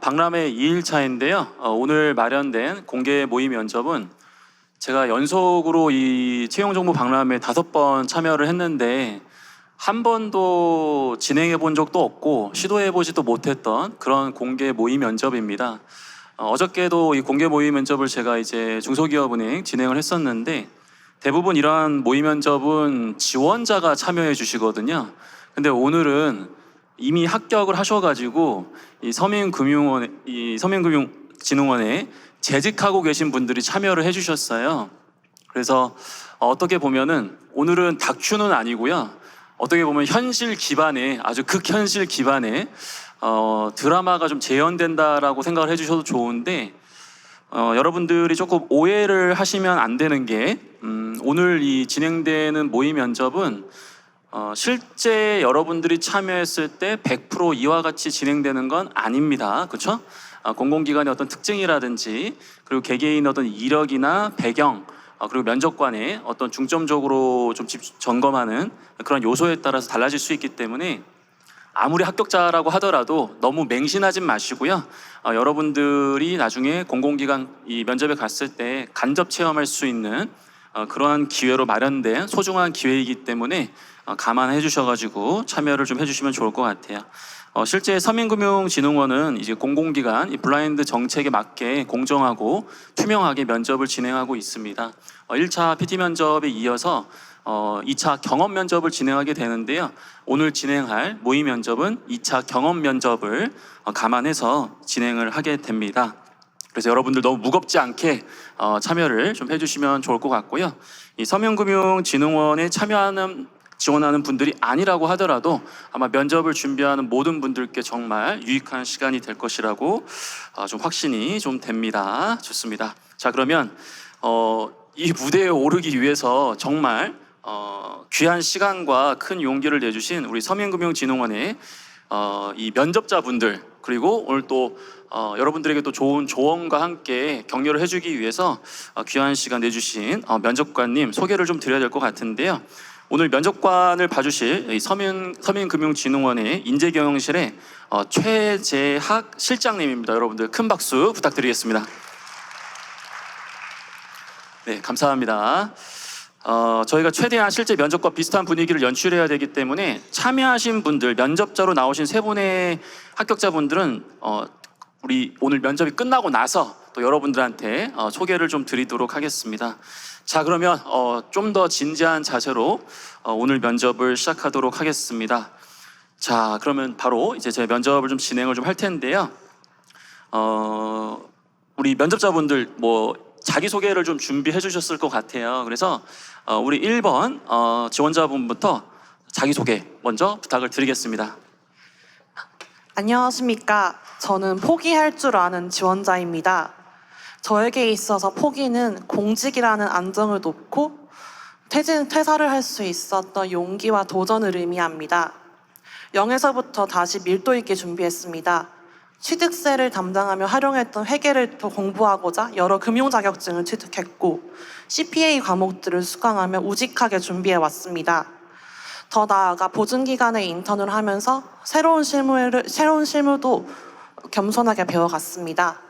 박람회 2일차인데요. 오늘 마련된 공개 모의 면접은 제가 연속으로 이 채용정보 박람회 5번 참여를 했는데 한 번도 진행해 본 적도 없고 시도해 보지도 못했던 그런 공개 모의 면접입니다. 어저께도 이 공개 모의 면접을 제가 이제 중소기업은행 진행을 했었는데 대부분 이러한 모의 면접은 지원자가 참여해 주시거든요. 근데 오늘은 이미 합격을 하셔가지고 이 서민금융진흥원에 재직하고 계신 분들이 참여를 해주셨어요. 그래서 어떻게 보면은 오늘은 다큐는 아니고요. 어떻게 보면 현실 기반의 아주 극현실 기반의 드라마가 좀 재현된다라고 생각을 해주셔도 좋은데 여러분들이 조금 오해를 하시면 안 되는 게 오늘 이 진행되는 모의 면접은 실제 여러분들이 참여했을 때 100% 이와 같이 진행되는 건 아닙니다. 그렇죠? 공공기관의 어떤 특징이라든지 그리고 개개인의 어떤 이력이나 배경 그리고 면접관의 어떤 중점적으로 좀 점검하는 그런 요소에 따라서 달라질 수 있기 때문에 아무리 합격자라고 하더라도 너무 맹신하지 마시고요. 여러분들이 나중에 공공기관 이 면접에 갔을 때 간접 체험할 수 있는 그러한 기회로 마련된 소중한 기회이기 때문에 감안해 주셔가지고 참여를 좀 해주시면 좋을 것 같아요. 실제 서민금융진흥원은 이제 공공기관 이 블라인드 정책에 맞게 공정하고 투명하게 면접을 진행하고 있습니다. 1차 PT 면접에 이어서 2차 경험 면접을 진행하게 되는데요. 오늘 진행할 모의 면접은 2차 경험 면접을 감안해서 진행을 하게 됩니다. 그래서 여러분들 너무 무겁지 않게 참여를 좀 해주시면 좋을 것 같고요. 이 서민금융진흥원에 지원하는 분들이 아니라고 하더라도 아마 면접을 준비하는 모든 분들께 정말 유익한 시간이 될 것이라고 좀 확신이 좀 됩니다. 좋습니다. 자, 그러면 이 무대에 오르기 위해서 정말 귀한 시간과 큰 용기를 내주신 우리 서민금융진흥원의 이 면접자분들 그리고 오늘 또 여러분들에게 또 좋은 조언과 함께 격려를 해주기 위해서 귀한 시간 내주신 면접관님 소개를 좀 드려야 될 것 같은데요. 오늘 면접관을 봐주실 이 서민금융진흥원의 인재경영실의 최재학 실장님입니다. 여러분들 큰 박수 부탁드리겠습니다. 네, 감사합니다. 저희가 최대한 실제 면접과 비슷한 분위기를 연출해야 되기 때문에 참여하신 분들, 면접자로 나오신 3분의 합격자분들은 우리 오늘 면접이 끝나고 나서 또 여러분들한테 소개를 좀 드리도록 하겠습니다. 자, 그러면 좀 더 진지한 자세로 오늘 면접을 시작하도록 하겠습니다. 자, 그러면 바로 이제 제 면접을 좀 진행을 좀 할 텐데요. 우리 면접자분들 자기소개를 좀 준비해 주셨을 것 같아요. 그래서 우리 1번 지원자분부터 자기소개 먼저 부탁을 드리겠습니다. 안녕하십니까. 저는 포기할 줄 아는 지원자입니다. 저에게 있어서 포기는 공직이라는 안정을 놓고 퇴사를 할 수 있었던 용기와 도전을 의미합니다. 0에서부터 다시 밀도 있게 준비했습니다. 취득세를 담당하며 활용했던 회계를 더 공부하고자 여러 금융 자격증을 취득했고 CPA 과목들을 수강하며 우직하게 준비해왔습니다. 더 나아가 보증기관에 인턴을 하면서 새로운 실무도 겸손하게 배워갔습니다.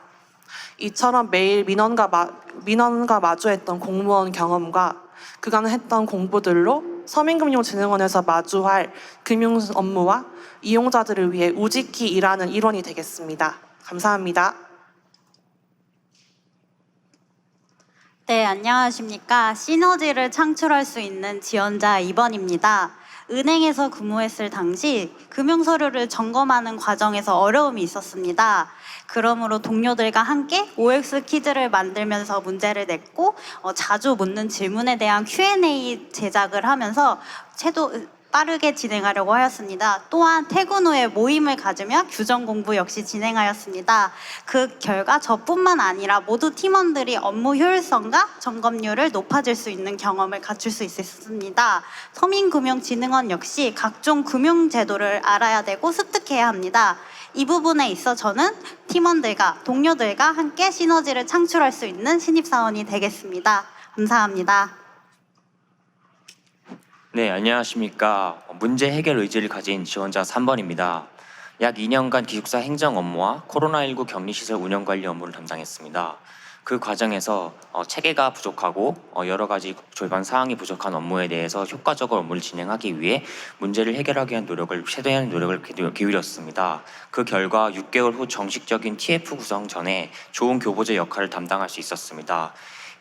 이처럼 매일 민원과 마주했던 공무원 경험과 그간 했던 공부들로 서민금융진흥원에서 마주할 금융 업무와 이용자들을 위해 우직히 일하는 일원이 되겠습니다. 감사합니다. 네, 안녕하십니까. 시너지를 창출할 수 있는 지원자 2번입니다. 은행에서 근무했을 당시 금융서류를 점검하는 과정에서 어려움이 있었습니다. 그러므로 동료들과 함께 OX 퀴즈를 만들면서 문제를 냈고 자주 묻는 질문에 대한 Q&A 제작을 하면서 빠르게 진행하려고 하였습니다. 또한 퇴근 후에 모임을 가지며 규정 공부 역시 진행하였습니다. 그 결과 저뿐만 아니라 모두 팀원들이 업무 효율성과 점검률을 높아질 수 있는 경험을 갖출 수 있었습니다. 서민금융진흥원 역시 각종 금융제도를 알아야 되고 습득해야 합니다. 이 부분에 있어 저는 팀원들과 동료들과 함께 시너지를 창출할 수 있는 신입사원이 되겠습니다. 감사합니다. 네, 안녕하십니까. 문제 해결 의지를 가진 지원자 3번입니다. 약 2년간 기숙사 행정 업무와 코로나19 격리시설 운영 관리 업무를 담당했습니다. 그 과정에서 체계가 부족하고 여러 가지 조반 사항이 부족한 업무에 대해서 효과적으로 업무를 진행하기 위해 문제를 해결하기 위한 최대한 노력을 기울였습니다. 그 결과 6개월 후 정식적인 TF 구성 전에 좋은 교보제 역할을 담당할 수 있었습니다.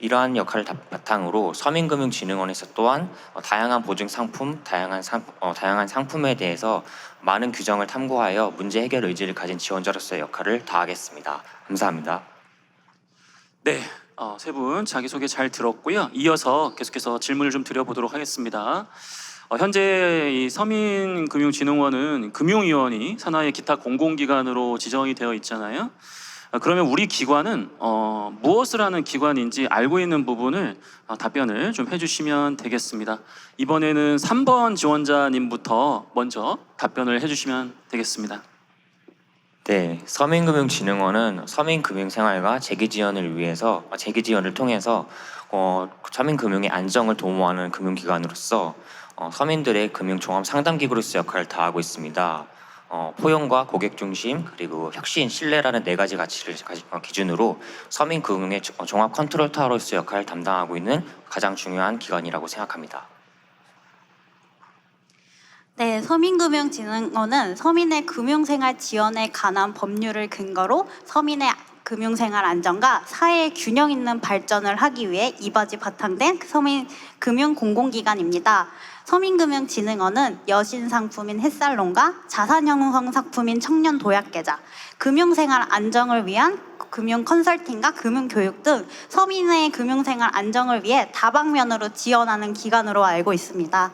이러한 역할을 바탕으로 서민금융진흥원에서 또한 다양한 보증 상품, 다양한 상품에 대해서 많은 규정을 탐구하여 문제 해결 의지를 가진 지원자로서의 역할을 다하겠습니다. 감사합니다. 네, 세 분 자기소개 잘 들었고요. 이어서 계속해서 질문을 좀 드려보도록 하겠습니다. 현재 이 서민금융진흥원은 금융위원이 산하의 기타 공공기관으로 지정이 되어 있잖아요. 그러면 우리 기관은 무엇을 하는 기관인지 알고 있는 부분을 답변을 좀 해주시면 되겠습니다. 이번에는 3번 지원자님부터 먼저 답변을 해주시면 되겠습니다. 네, 서민금융진흥원은 서민금융생활과 재기지원을 통해서 서민금융의 안정을 도모하는 금융기관으로서 서민들의 금융종합상담기구로서 역할을 다하고 있습니다. 포용과 고객 중심 그리고 혁신, 신뢰라는 4가지 가치를 기준으로 서민금융의 종합 컨트롤 타워로서 역할을 담당하고 있는 가장 중요한 기관이라고 생각합니다. 네, 서민금융진흥원은 서민의 금융생활 지원에 관한 법률을 근거로 서민의 금융생활 안정과 사회의 균형 있는 발전을 하기 위해 이바지 바탕된 서민금융공공기관입니다. 서민금융진흥원은 여신상품인 햇살론과 자산형성 상품인 청년도약계좌, 금융생활 안정을 위한 금융 컨설팅과 금융교육 등 서민의 금융생활 안정을 위해 다방면으로 지원하는 기관으로 알고 있습니다.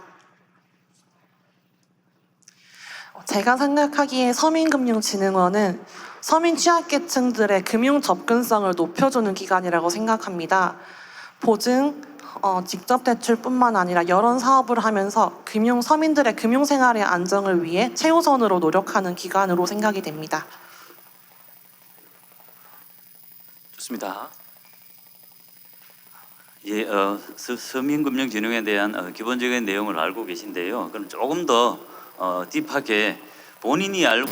제가 생각하기에 서민금융진흥원은 서민 취약계층들의 금융 접근성을 높여주는 기관이라고 생각합니다. 보증, 직접 대출뿐만 아니라 여러 사업을 하면서 서민들의 금융생활의 안정을 위해 최우선으로 노력하는 기관으로 생각이 됩니다. 좋습니다. 예, 서민금융진흥에 대한 기본적인 내용을 알고 계신데요. 그럼 조금 더 딥하게 본인이 알고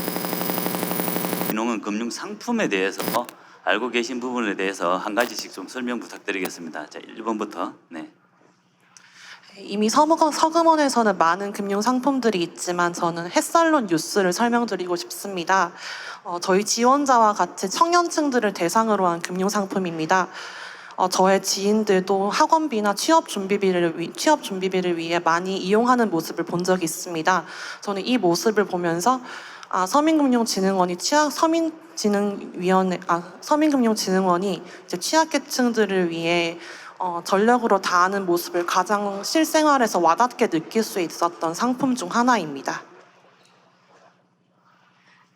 있는 금융 상품에 대해서 알고 계신 부분에 대해서 한 가지씩 좀 설명 부탁드리겠습니다. 자, 1번부터. 네. 이미 서금원에서는 많은 금융 상품들이 있지만 저는 햇살론 뉴스를 설명드리고 싶습니다. 저희 지원자와 같이 청년층들을 대상으로 한 금융 상품입니다. 저의 지인들도 학원비나 취업 준비비를 위해 많이 이용하는 모습을 본 적이 있습니다. 저는 이 모습을 보면서 서민금융진흥원이 서민금융진흥원이 이제 취약계층들을 위해 전력으로 다하는 모습을 가장 실생활에서 와닿게 느낄 수 있었던 상품 중 하나입니다.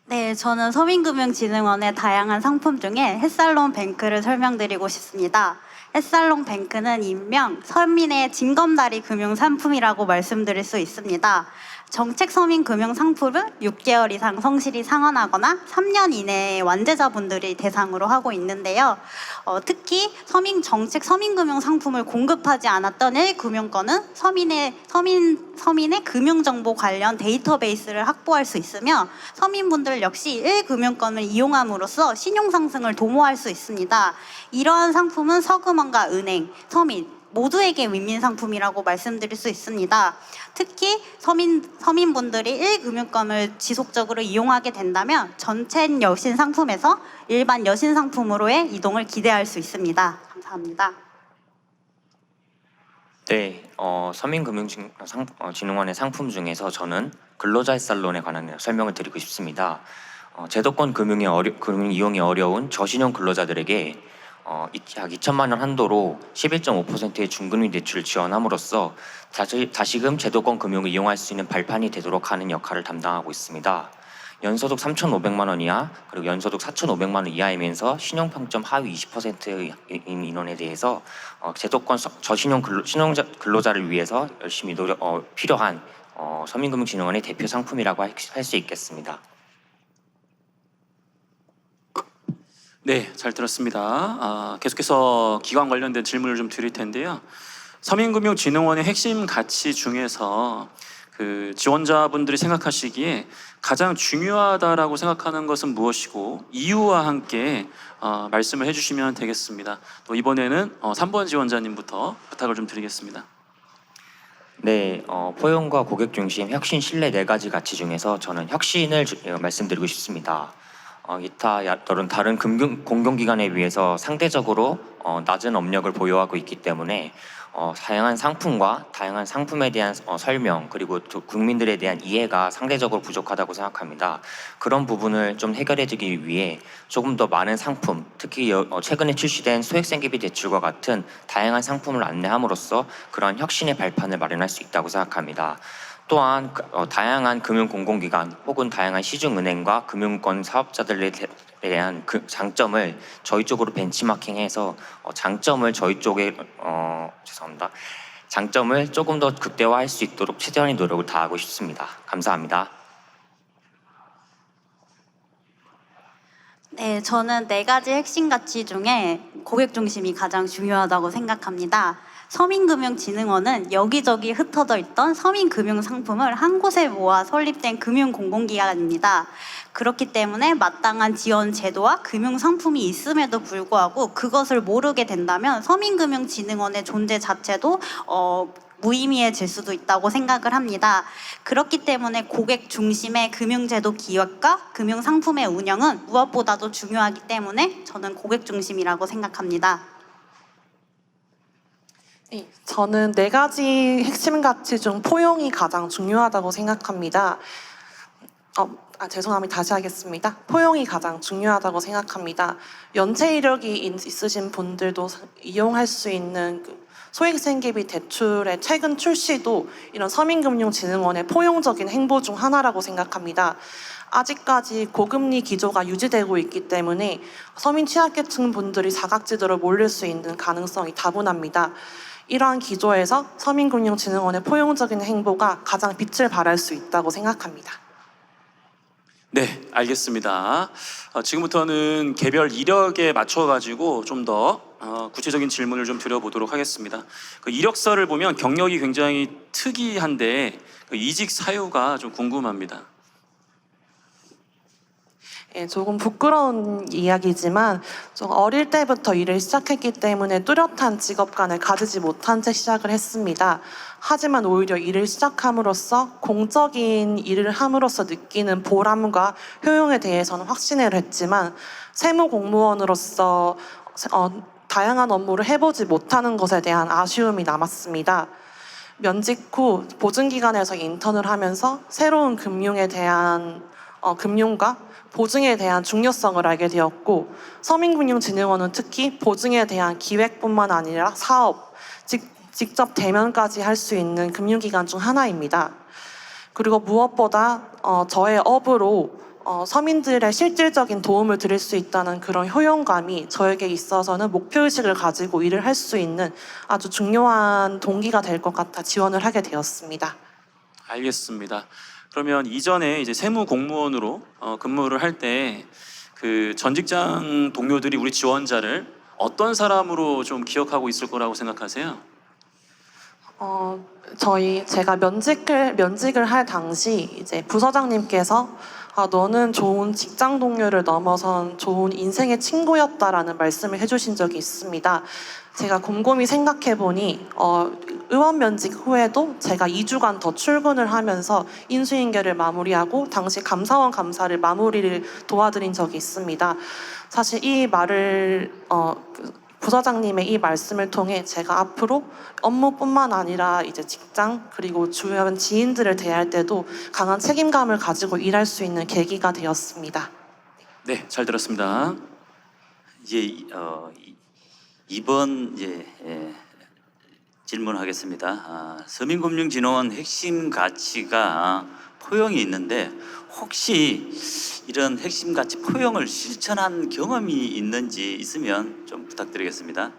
네, 저는 서민금융진흥원의 다양한 상품 중에 햇살론 뱅크를 설명드리고 싶습니다. 햇살론 뱅크는 일명 서민의 징검다리 금융 상품이라고 말씀드릴 수 있습니다. 정책 서민 금융 상품은 6개월 이상 성실히 상환하거나 3년 이내의 완제자분들이 대상으로 하고 있는데요. 특히 정책 서민 금융 상품을 공급하지 않았던 1금융권은 서민의 금융 정보 관련 데이터베이스를 확보할 수 있으며 서민분들 역시 1금융권을 이용함으로써 신용 상승을 도모할 수 있습니다. 이러한 상품은 서금원과 은행, 서민 모두에게 윈윈 상품이라고 말씀드릴 수 있습니다. 특히 서민분들이 1금융권을 지속적으로 이용하게 된다면 전체 여신 상품에서 일반 여신 상품으로의 이동을 기대할 수 있습니다. 감사합니다. 네, 서민금융진흥원의 상품 중에서 저는 근로자 햇살론에 관한 설명을 드리고 싶습니다. 제도권 금융 이용이 어려운 저신용 근로자들에게 약 2천만 원 한도로 11.5%의 중금리 대출을 지원함으로써 다시금 제도권 금융을 이용할 수 있는 발판이 되도록 하는 역할을 담당하고 있습니다. 연소득 3,500만 원 이하 그리고 연소득 4,500만 원 이하이면서 신용평점 하위 20%인 인원에 대해서 제도권 저신용 근로자를 위해서 열심히 필요한 서민금융진흥원의 대표 상품이라고 할 수 있겠습니다. 네, 잘 들었습니다. 계속해서 기관 관련된 질문을 좀 드릴 텐데요. 서민금융진흥원의 핵심 가치 중에서 그 지원자분들이 생각하시기에 가장 중요하다라고 생각하는 것은 무엇이고 이유와 함께 말씀을 해주시면 되겠습니다. 또 이번에는 3번 지원자님부터 부탁을 좀 드리겠습니다. 네, 포용과 고객 중심, 혁신, 신뢰 네 가지 가치 중에서 저는 혁신을 말씀드리고 싶습니다. 다른 공공기관에 비해서 상대적으로 낮은 업력을 보유하고 있기 때문에 다양한 상품과 다양한 상품에 대한 설명 그리고 또 국민들에 대한 이해가 상대적으로 부족하다고 생각합니다. 그런 부분을 좀 해결해주기 위해 조금 더 많은 상품, 특히 최근에 출시된 소액생계비 대출과 같은 다양한 상품을 안내함으로써 그런 혁신의 발판을 마련할 수 있다고 생각합니다. 또한 다양한 금융 공공기관 혹은 다양한 시중은행과 금융권 사업자들에 대한 그 장점을 저희 쪽으로 벤치마킹해서 장점을 저희 쪽에 장점을 조금 더 극대화할 수 있도록 최대한의 노력을 다하고 싶습니다. 감사합니다. 네, 저는 네 가지 핵심 가치 중에 고객 중심이 가장 중요하다고 생각합니다. 서민금융진흥원은 여기저기 흩어져 있던 서민금융 상품을 한 곳에 모아 설립된 금융공공기관입니다. 그렇기 때문에 마땅한 지원 제도와 금융 상품이 있음에도 불구하고 그것을 모르게 된다면 서민금융진흥원의 존재 자체도 무의미해질 수도 있다고 생각을 합니다. 그렇기 때문에 고객 중심의 금융제도 기획과 금융상품의 운영은 무엇보다도 중요하기 때문에 저는 고객 중심이라고 생각합니다. 네, 저는 네 가지 핵심 가치 중 포용이 가장 중요하다고 생각합니다. 죄송합니다. 다시 하겠습니다. 포용이 가장 중요하다고 생각합니다. 연체 이력이 있으신 분들도 이용할 수 있는 소액생계비 대출의 최근 출시도 이런 서민금융진흥원의 포용적인 행보 중 하나라고 생각합니다. 아직까지 고금리 기조가 유지되고 있기 때문에 서민 취약계층 분들이 사각지대로 몰릴 수 있는 가능성이 다분합니다. 이러한 기조에서 서민금융진흥원의 포용적인 행보가 가장 빛을 발할 수 있다고 생각합니다. 네, 알겠습니다. 지금부터는 개별 이력에 맞춰가지고 좀 더 구체적인 질문을 좀 드려보도록 하겠습니다. 그 이력서를 보면 경력이 굉장히 특이한데 그 이직 사유가 좀 궁금합니다. 예, 조금 부끄러운 이야기지만 좀 어릴 때부터 일을 시작했기 때문에 뚜렷한 직업관을 가지지 못한 채 시작을 했습니다. 하지만 오히려 일을 시작함으로써 공적인 일을 함으로써 느끼는 보람과 효용에 대해서는 확신을 했지만 세무공무원으로서 다양한 업무를 해보지 못하는 것에 대한 아쉬움이 남았습니다. 면직 후 보증기관에서 인턴을 하면서 새로운 금융에 대한 금융과 보증에 대한 중요성을 알게 되었고 서민금융진흥원은 특히 보증에 대한 기획뿐만 아니라 사업, 직접 대면까지 할 수 있는 금융기관 중 하나입니다. 그리고 무엇보다 저의 업으로 서민들의 실질적인 도움을 드릴 수 있다는 그런 효용감이 저에게 있어서는 목표의식을 가지고 일을 할 수 있는 아주 중요한 동기가 될 것 같아 지원을 하게 되었습니다. 알겠습니다. 그러면 이전에 이제 세무 공무원으로 근무를 할 때 그 전 직장 동료들이 우리 지원자를 어떤 사람으로 좀 기억하고 있을 거라고 생각하세요? 제가 면직을 할 당시 이제 부서장님께서 너는 좋은 직장 동료를 넘어선 좋은 인생의 친구였다라는 말씀을 해주신 적이 있습니다. 제가 곰곰이 생각해 보니 의원 면직 후에도 제가 2주간 더 출근을 하면서 인수인계를 마무리하고 당시 감사원 감사를 마무리를 도와드린 적이 있습니다. 사실 이 말을 부서장님의 이 말씀을 통해 제가 앞으로 업무뿐만 아니라 이제 직장 그리고 주변 지인들을 대할 때도 강한 책임감을 가지고 일할 수 있는 계기가 되었습니다. 네, 잘 들었습니다. 이제 2번 질문하겠습니다. 서민금융진흥원 핵심 가치가 포용이 있는데 혹시 이런 핵심 가치 포용을 실천한 경험이 있는지 있으면 좀 부탁드리겠습니다.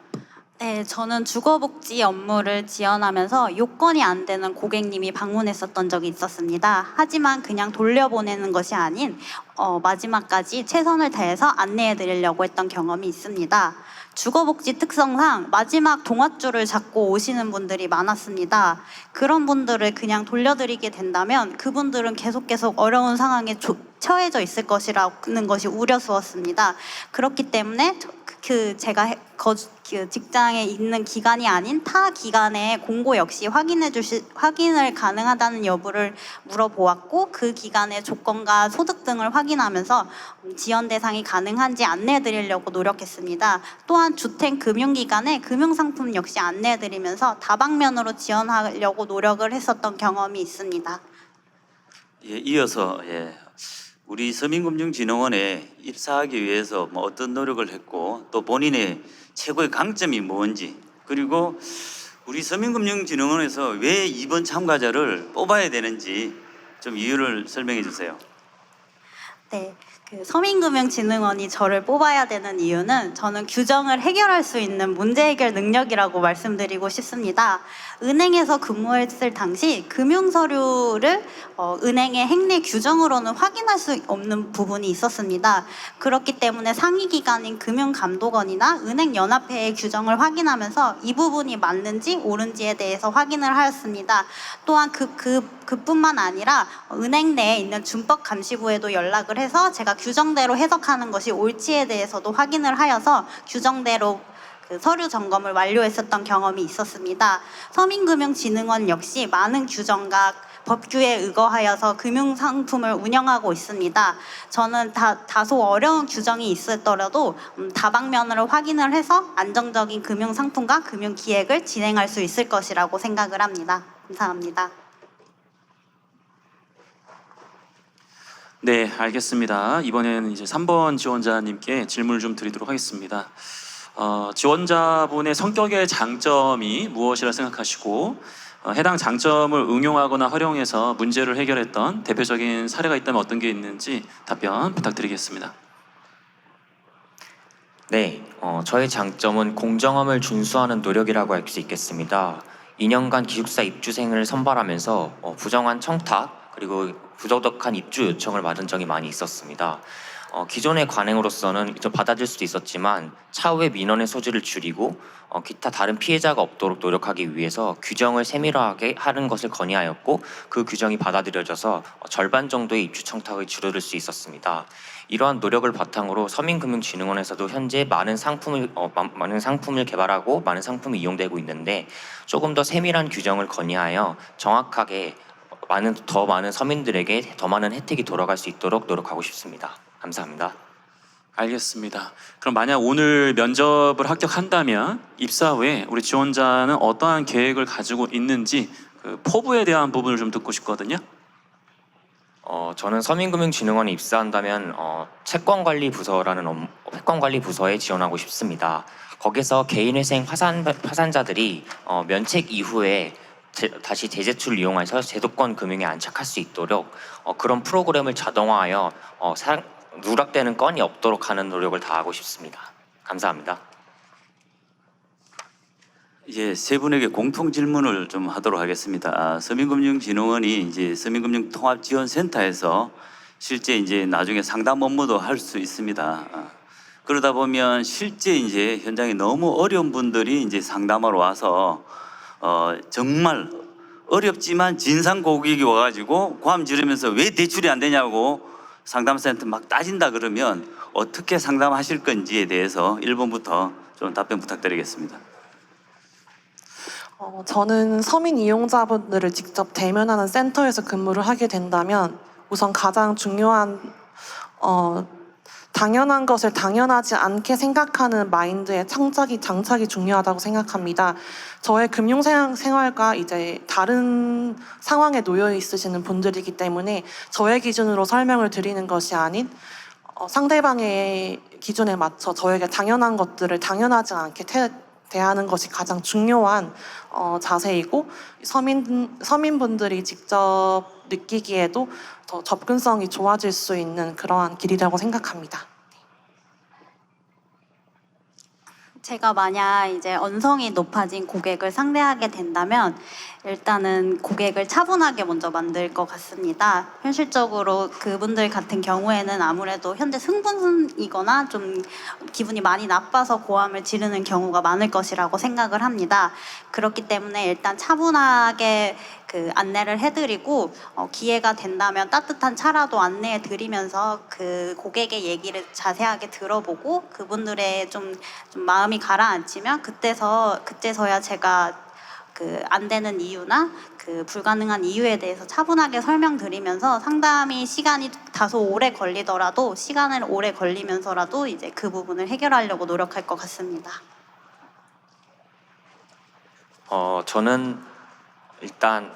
네, 저는 주거복지 업무를 지원하면서 요건이 안 되는 고객님이 방문했었던 적이 있었습니다. 하지만 그냥 돌려보내는 것이 아닌 마지막까지 최선을 다해서 안내해 드리려고 했던 경험이 있습니다. 주거복지 특성상 마지막 동아줄을 잡고 오시는 분들이 많았습니다. 그런 분들을 그냥 돌려드리게 된다면 그분들은 계속 어려운 상황에 처해져 있을 것이라는 것이 우려스럽습니다. 그렇기 때문에 제가 그 직장에 있는 기간이 아닌 타 기간에 공고 역시 확인을 가능하다는 여부를 물어보았고, 그 기간의 조건과 소득 등을 확인하면서 지원 대상이 가능한지 안내해 드리려고 노력했습니다. 또한 주택금융기관의 금융상품 역시 안내해 드리면서 다방면으로 지원하려고 노력을 했었던 경험이 있습니다. 예, 이어서 우리 서민금융진흥원에 입사하기 위해서 뭐 어떤 노력을 했고 또 본인의 최고의 강점이 뭔지, 그리고 우리 서민금융진흥원에서 왜 이번 참가자를 뽑아야 되는지 좀 이유를 설명해 주세요. 네, 그 서민금융진흥원이 저를 뽑아야 되는 이유는 저는 규정을 해결할 수 있는 문제 해결 능력이라고 말씀드리고 싶습니다. 은행에서 근무했을 당시 금융서류를 은행의 행내 규정으로는 확인할 수 없는 부분이 있었습니다. 그렇기 때문에 상위기관인 금융감독원이나 은행연합회의 규정을 확인하면서 이 부분이 맞는지 옳은지에 대해서 확인을 하였습니다. 또한 그뿐만 아니라 은행 내에 있는 준법감시부에도 연락을 해서 제가 규정대로 해석하는 것이 옳지에 대해서도 확인을 하여서 규정대로 그 서류 점검을 완료했었던 경험이 있었습니다. 서민금융진흥원 역시 많은 규정과 법규에 의거하여서 금융상품을 운영하고 있습니다. 저는 다소 어려운 규정이 있었더라도 다방면으로 확인을 해서 안정적인 금융상품과 금융기획을 진행할 수 있을 것이라고 생각을 합니다. 감사합니다. 네, 알겠습니다. 이번에는 이제 3번 지원자님께 질문을 좀 드리도록 하겠습니다. 지원자분의 성격의 장점이 무엇이라 생각하시고 해당 장점을 응용하거나 활용해서 문제를 해결했던 대표적인 사례가 있다면 어떤 게 있는지 답변 부탁드리겠습니다. 네, 저의 장점은 공정함을 준수하는 노력이라고 할 수 있겠습니다. 2년간 기숙사 입주생을 선발하면서 부정한 청탁 그리고 부도덕한 입주 요청을 받은 적이 많이 있었습니다. 기존의 관행으로서는 받아들일 수도 있었지만 차후에 민원의 소지를 줄이고 기타 다른 피해자가 없도록 노력하기 위해서 규정을 세밀하게 하는 것을 건의하였고, 그 규정이 받아들여져서 절반 정도의 입주 청탁을 줄여들 수 있었습니다. 이러한 노력을 바탕으로 서민금융진흥원에서도 현재 많은 상품을 개발하고 많은 상품이 이용되고 있는데, 조금 더 세밀한 규정을 건의하여 정확하게 더 많은 서민들에게 더 많은 혜택이 돌아갈 수 있도록 노력하고 싶습니다. 감사합니다. 알겠습니다. 그럼 만약 오늘 면접을 합격한다면 입사 후에 우리 지원자는 어떠한 계획을 가지고 있는지 그 포부에 대한 부분을 좀 듣고 싶거든요. 저는 서민금융진흥원에 입사한다면 채권관리 부서에 지원하고 싶습니다. 거기서 개인회생 파산자들이 면책 이후에 다시 대제출을 이용해서 제도권 금융에 안착할 수 있도록 그런 프로그램을 자동화하여 누락되는 건이 없도록 하는 노력을 다하고 싶습니다. 감사합니다. 이제 세 분에게 공통 질문을 좀 하도록 하겠습니다. 서민금융진흥원이 이제 서민금융통합지원센터에서 실제 이제 나중에 상담 업무도 할 수 있습니다. 그러다 보면 실제 이제 현장에 너무 어려운 분들이 이제 상담하러 와서 정말 어렵지만 진상 고객이 와가지고 고함 지르면서 왜 대출이 안 되냐고 상담센터 막 따진다 그러면 어떻게 상담하실 건지에 대해서 1번부터 좀 답변 부탁드리겠습니다. 저는 서민 이용자분들을 직접 대면하는 센터에서 근무를 하게 된다면 우선 가장 중요한 당연한 것을 당연하지 않게 생각하는 마인드의 장착이 중요하다고 생각합니다. 저의 금융 생활과 이제 다른 상황에 놓여 있으시는 분들이기 때문에 저의 기준으로 설명을 드리는 것이 아닌 상대방의 기준에 맞춰 저에게 당연한 것들을 당연하지 않게 대하는 것이 가장 중요한 자세이고, 서민분들이 직접 느끼기에도 더 접근성이 좋아질 수 있는 그러한 길이라고 생각합니다. 제가 만약 이제 언성이 높아진 고객을 상대하게 된다면 일단은 고객을 차분하게 먼저 만들 것 같습니다. 현실적으로 그분들 같은 경우에는 아무래도 현재 승분이거나 좀 기분이 많이 나빠서 고함을 지르는 경우가 많을 것이라고 생각을 합니다. 그렇기 때문에 일단 차분하게 그 안내를 해드리고 기회가 된다면 따뜻한 차라도 안내해 드리면서 그 고객의 얘기를 자세하게 들어보고 그분들의 좀 마음이 가라앉히면 그때서야 제가 그 안 되는 이유나 그 불가능한 이유에 대해서 차분하게 설명드리면서 상담이 시간이 다소 오래 걸리더라도 시간을 오래 걸리면서라도 이제 그 부분을 해결하려고 노력할 것 같습니다. 저는 일단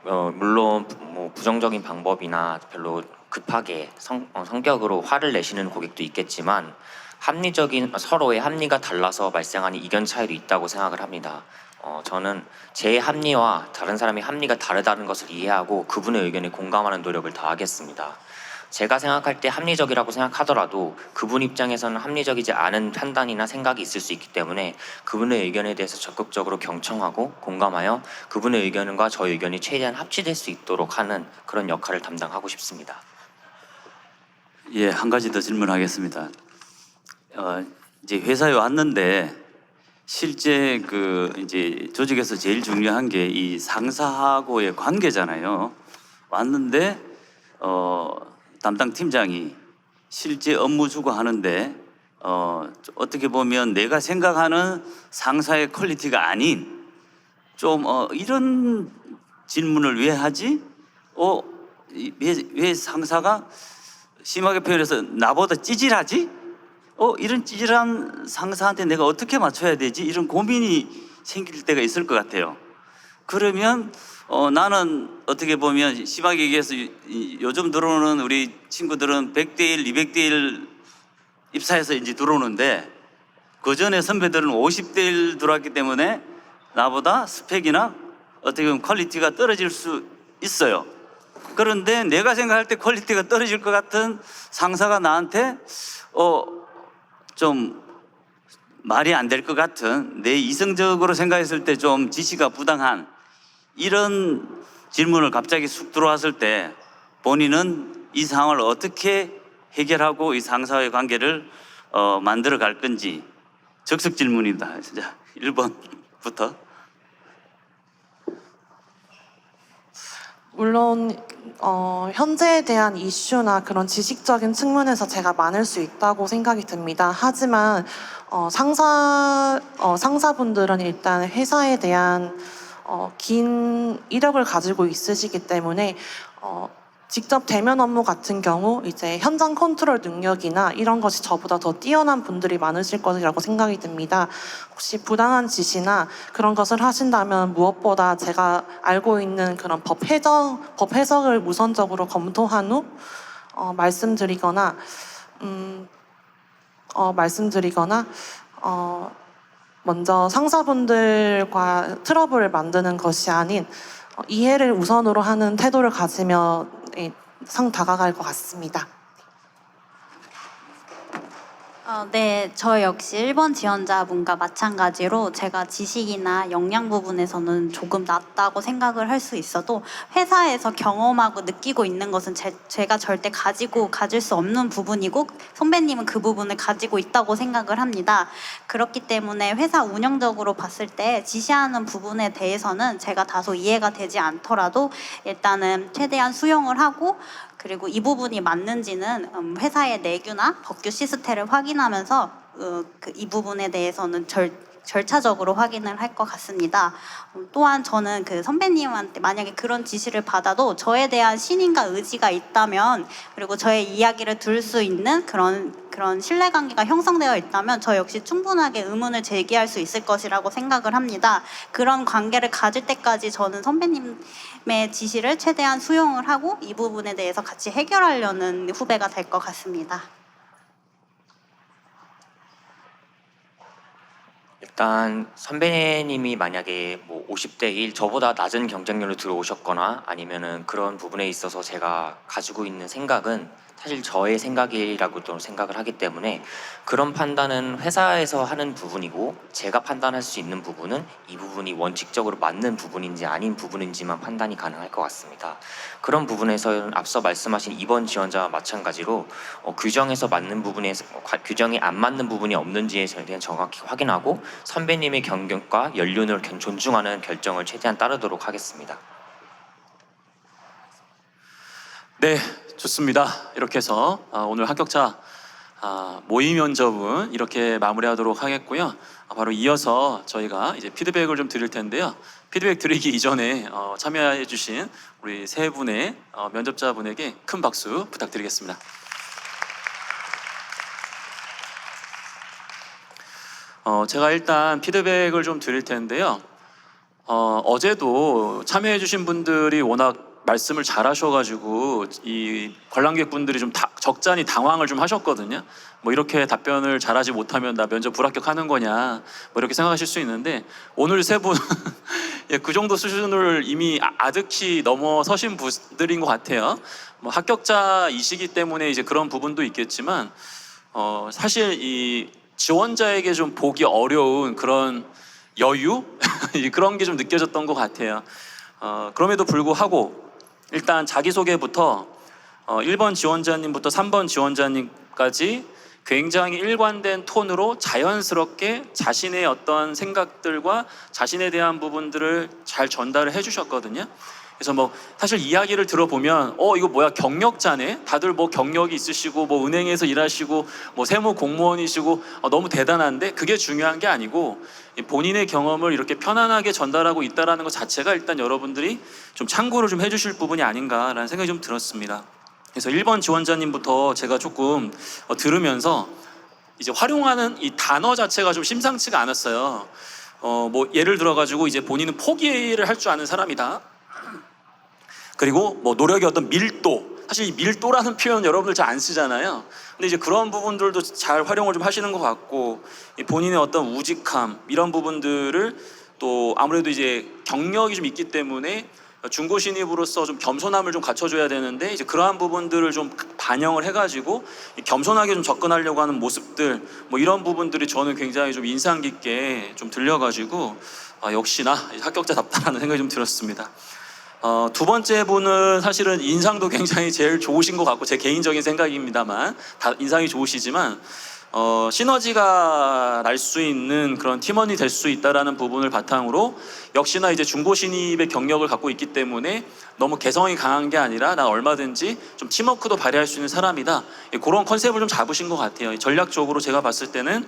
물론 부정적인 방법이나 별로 급하게 성격으로 화를 내시는 고객도 있겠지만 합리적인 서로의 합리가 달라서 발생하는 이견 차이도 있다고 생각을 합니다. 저는 제 합리와 다른 사람의 합리가 다르다는 것을 이해하고 그분의 의견에 공감하는 노력을 다하겠습니다. 제가 생각할 때 합리적이라고 생각하더라도 그분 입장에서는 합리적이지 않은 판단이나 생각이 있을 수 있기 때문에 그분의 의견에 대해서 적극적으로 경청하고 공감하여 그분의 의견과 저의 의견이 최대한 합치될 수 있도록 하는 그런 역할을 담당하고 싶습니다. 예, 한 가지 더 질문하겠습니다. 이제 회사에 왔는데 실제 그 이제 조직에서 제일 중요한 게 이 상사하고의 관계잖아요. 왔는데 담당 팀장이 실제 업무 주고 하는데 어떻게 보면 내가 생각하는 상사의 퀄리티가 아닌 좀 이런 질문을 왜 하지? 왜 상사가 심하게 표현해서 나보다 찌질하지? 이런 찌질한 상사한테 내가 어떻게 맞춰야 되지? 이런 고민이 생길 때가 있을 것 같아요. 그러면 나는 어떻게 보면 심하게 얘기해서 요즘 들어오는 우리 친구들은 100대1, 200대1 입사해서 이제 들어오는데 그 전에 선배들은 50대1 들어왔기 때문에 나보다 스펙이나 어떻게 보면 퀄리티가 떨어질 수 있어요. 그런데 내가 생각할 때 퀄리티가 떨어질 것 같은 상사가 나한테 좀 말이 안 될 것 같은 내 이성적으로 생각했을 때 좀 지시가 부당한 이런 질문을 갑자기 쑥 들어왔을 때 본인은 이 상황을 어떻게 해결하고 이 상사와의 관계를 만들어 갈 건지 적석 질문입니다. 진짜 1번부터. 물론 현재에 대한 이슈나 그런 지식적인 측면에서 제가 많을 수 있다고 생각이 듭니다. 하지만 상사분들은 일단 회사에 대한 긴 이력을 가지고 있으시기 때문에 직접 대면 업무 같은 경우 이제 현장 컨트롤 능력이나 이런 것이 저보다 더 뛰어난 분들이 많으실 것이라고 생각이 듭니다. 혹시 부당한 지시나 그런 것을 하신다면 무엇보다 제가 알고 있는 그런 법 해석을 우선적으로 검토한 후 말씀드리거나 먼저 상사분들과 트러블을 만드는 것이 아닌 이해를 우선으로 하는 태도를 가지며 다가갈 것 같습니다. 네, 저 역시 1번 지원자분과 마찬가지로 제가 지식이나 역량 부분에서는 조금 낮다고 생각을 할 수 있어도 회사에서 경험하고 느끼고 있는 것은 제가 절대 가질 수 없는 부분이고 선배님은 그 부분을 가지고 있다고 생각을 합니다. 그렇기 때문에 회사 운영적으로 봤을 때 지시하는 부분에 대해서는 제가 다소 이해가 되지 않더라도 일단은 최대한 수용을 하고 그리고 이 부분이 맞는지는 회사의 내규나 법규 시스템을 확인하면서 이 부분에 대해서는 절차적으로 확인을 할 것 같습니다. 또한 저는 그 선배님한테 만약에 그런 지시를 받아도 저에 대한 신임과 의지가 있다면 그리고 저의 이야기를 들을 수 있는 그런 신뢰관계가 형성되어 있다면 저 역시 충분하게 의문을 제기할 수 있을 것이라고 생각을 합니다. 그런 관계를 가질 때까지 저는 선배님의 지시를 최대한 수용을 하고 이 부분에 대해서 같이 해결하려는 후배가 될 것 같습니다. 일단 선배님이 만약에 50대 1 저보다 낮은 경쟁률로 들어오셨거나 아니면은 그런 부분에 있어서 제가 가지고 있는 생각은 사실 저의 생각이라고도 생각을 하기 때문에 그런 판단은 회사에서 하는 부분이고 제가 판단할 수 있는 부분은 이 부분이 원칙적으로 맞는 부분인지 아닌 부분인지만 판단이 가능할 것 같습니다. 그런 부분에서는 앞서 말씀하신 이번 지원자와 마찬가지로 규정에서 맞는 부분에 규정이 안 맞는 부분이 없는지에 대한 정확히 확인하고 선배님의 경력과 연륜을 존중하는 결정을 최대한 따르도록 하겠습니다. 네, 좋습니다. 이렇게 해서 오늘 합격자 모의 면접은 이렇게 마무리하도록 하겠고요. 바로 이어서 저희가 이제 피드백을 좀 드릴 텐데요. 피드백 드리기 이전에 참여해주신 우리 세 분의 면접자분에게 큰 박수 부탁드리겠습니다. 제가 일단 피드백을 좀 드릴 텐데요. 어제도 참여해주신 분들이 워낙 말씀을 잘 하셔가지고 이 관람객분들이 좀 적잖이 당황을 좀 하셨거든요. 뭐 이렇게 답변을 잘하지 못하면 나 면접 불합격하는 거냐 뭐 이렇게 생각하실 수 있는데 오늘 세 분 예, 그 정도 수준을 이미 아득히 넘어서신 분들인 것 같아요. 뭐 합격자이시기 때문에 이제 그런 부분도 있겠지만 사실 이 지원자에게 좀 보기 어려운 그런 여유 그런 게 좀 느껴졌던 것 같아요. 그럼에도 불구하고 일단 자기소개부터 1번 지원자님부터 3번 지원자님까지 굉장히 일관된 톤으로 자연스럽게 자신의 어떤 생각들과 자신에 대한 부분들을 잘 전달을 해주셨거든요. 그래서 뭐 사실 이야기를 들어보면 이거 뭐야 경력자네, 다들 뭐 경력이 있으시고 뭐 은행에서 일하시고 뭐 세무 공무원이시고 너무 대단한데 그게 중요한 게 아니고 본인의 경험을 이렇게 편안하게 전달하고 있다라는 것 자체가 일단 여러분들이 좀 참고를 좀 해주실 부분이 아닌가라는 생각이 좀 들었습니다. 그래서 1번 지원자님부터 제가 조금 들으면서 이제 활용하는 이 단어 자체가 좀 심상치가 않았어요. 뭐 예를 들어가지고 이제 본인은 포기를 할 줄 아는 사람이다. 그리고 뭐 노력의 어떤 밀도, 사실 이 밀도라는 표현 여러분들 잘 안 쓰잖아요. 근데 이제 그런 부분들도 잘 활용을 좀 하시는 것 같고 본인의 어떤 우직함 이런 부분들을 또 아무래도 이제 경력이 좀 있기 때문에 중고 신입으로서 좀 겸손함을 좀 갖춰줘야 되는데 이제 그러한 부분들을 좀 반영을 해가지고 겸손하게 좀 접근하려고 하는 모습들 뭐 이런 부분들이 저는 굉장히 좀 인상 깊게 좀 들려가지고 역시나 합격자답다라는 생각이 좀 들었습니다. 두 번째 분은 사실은 인상도 굉장히 제일 좋으신 것 같고 제 개인적인 생각입니다만 다 인상이 좋으시지만 시너지가 날 수 있는 그런 팀원이 될 수 있다라는 부분을 바탕으로 역시나 이제 중고 신입의 경력을 갖고 있기 때문에 너무 개성이 강한 게 아니라 나 얼마든지 좀 팀워크도 발휘할 수 있는 사람이다. 그런 컨셉을 좀 잡으신 것 같아요. 전략적으로 제가 봤을 때는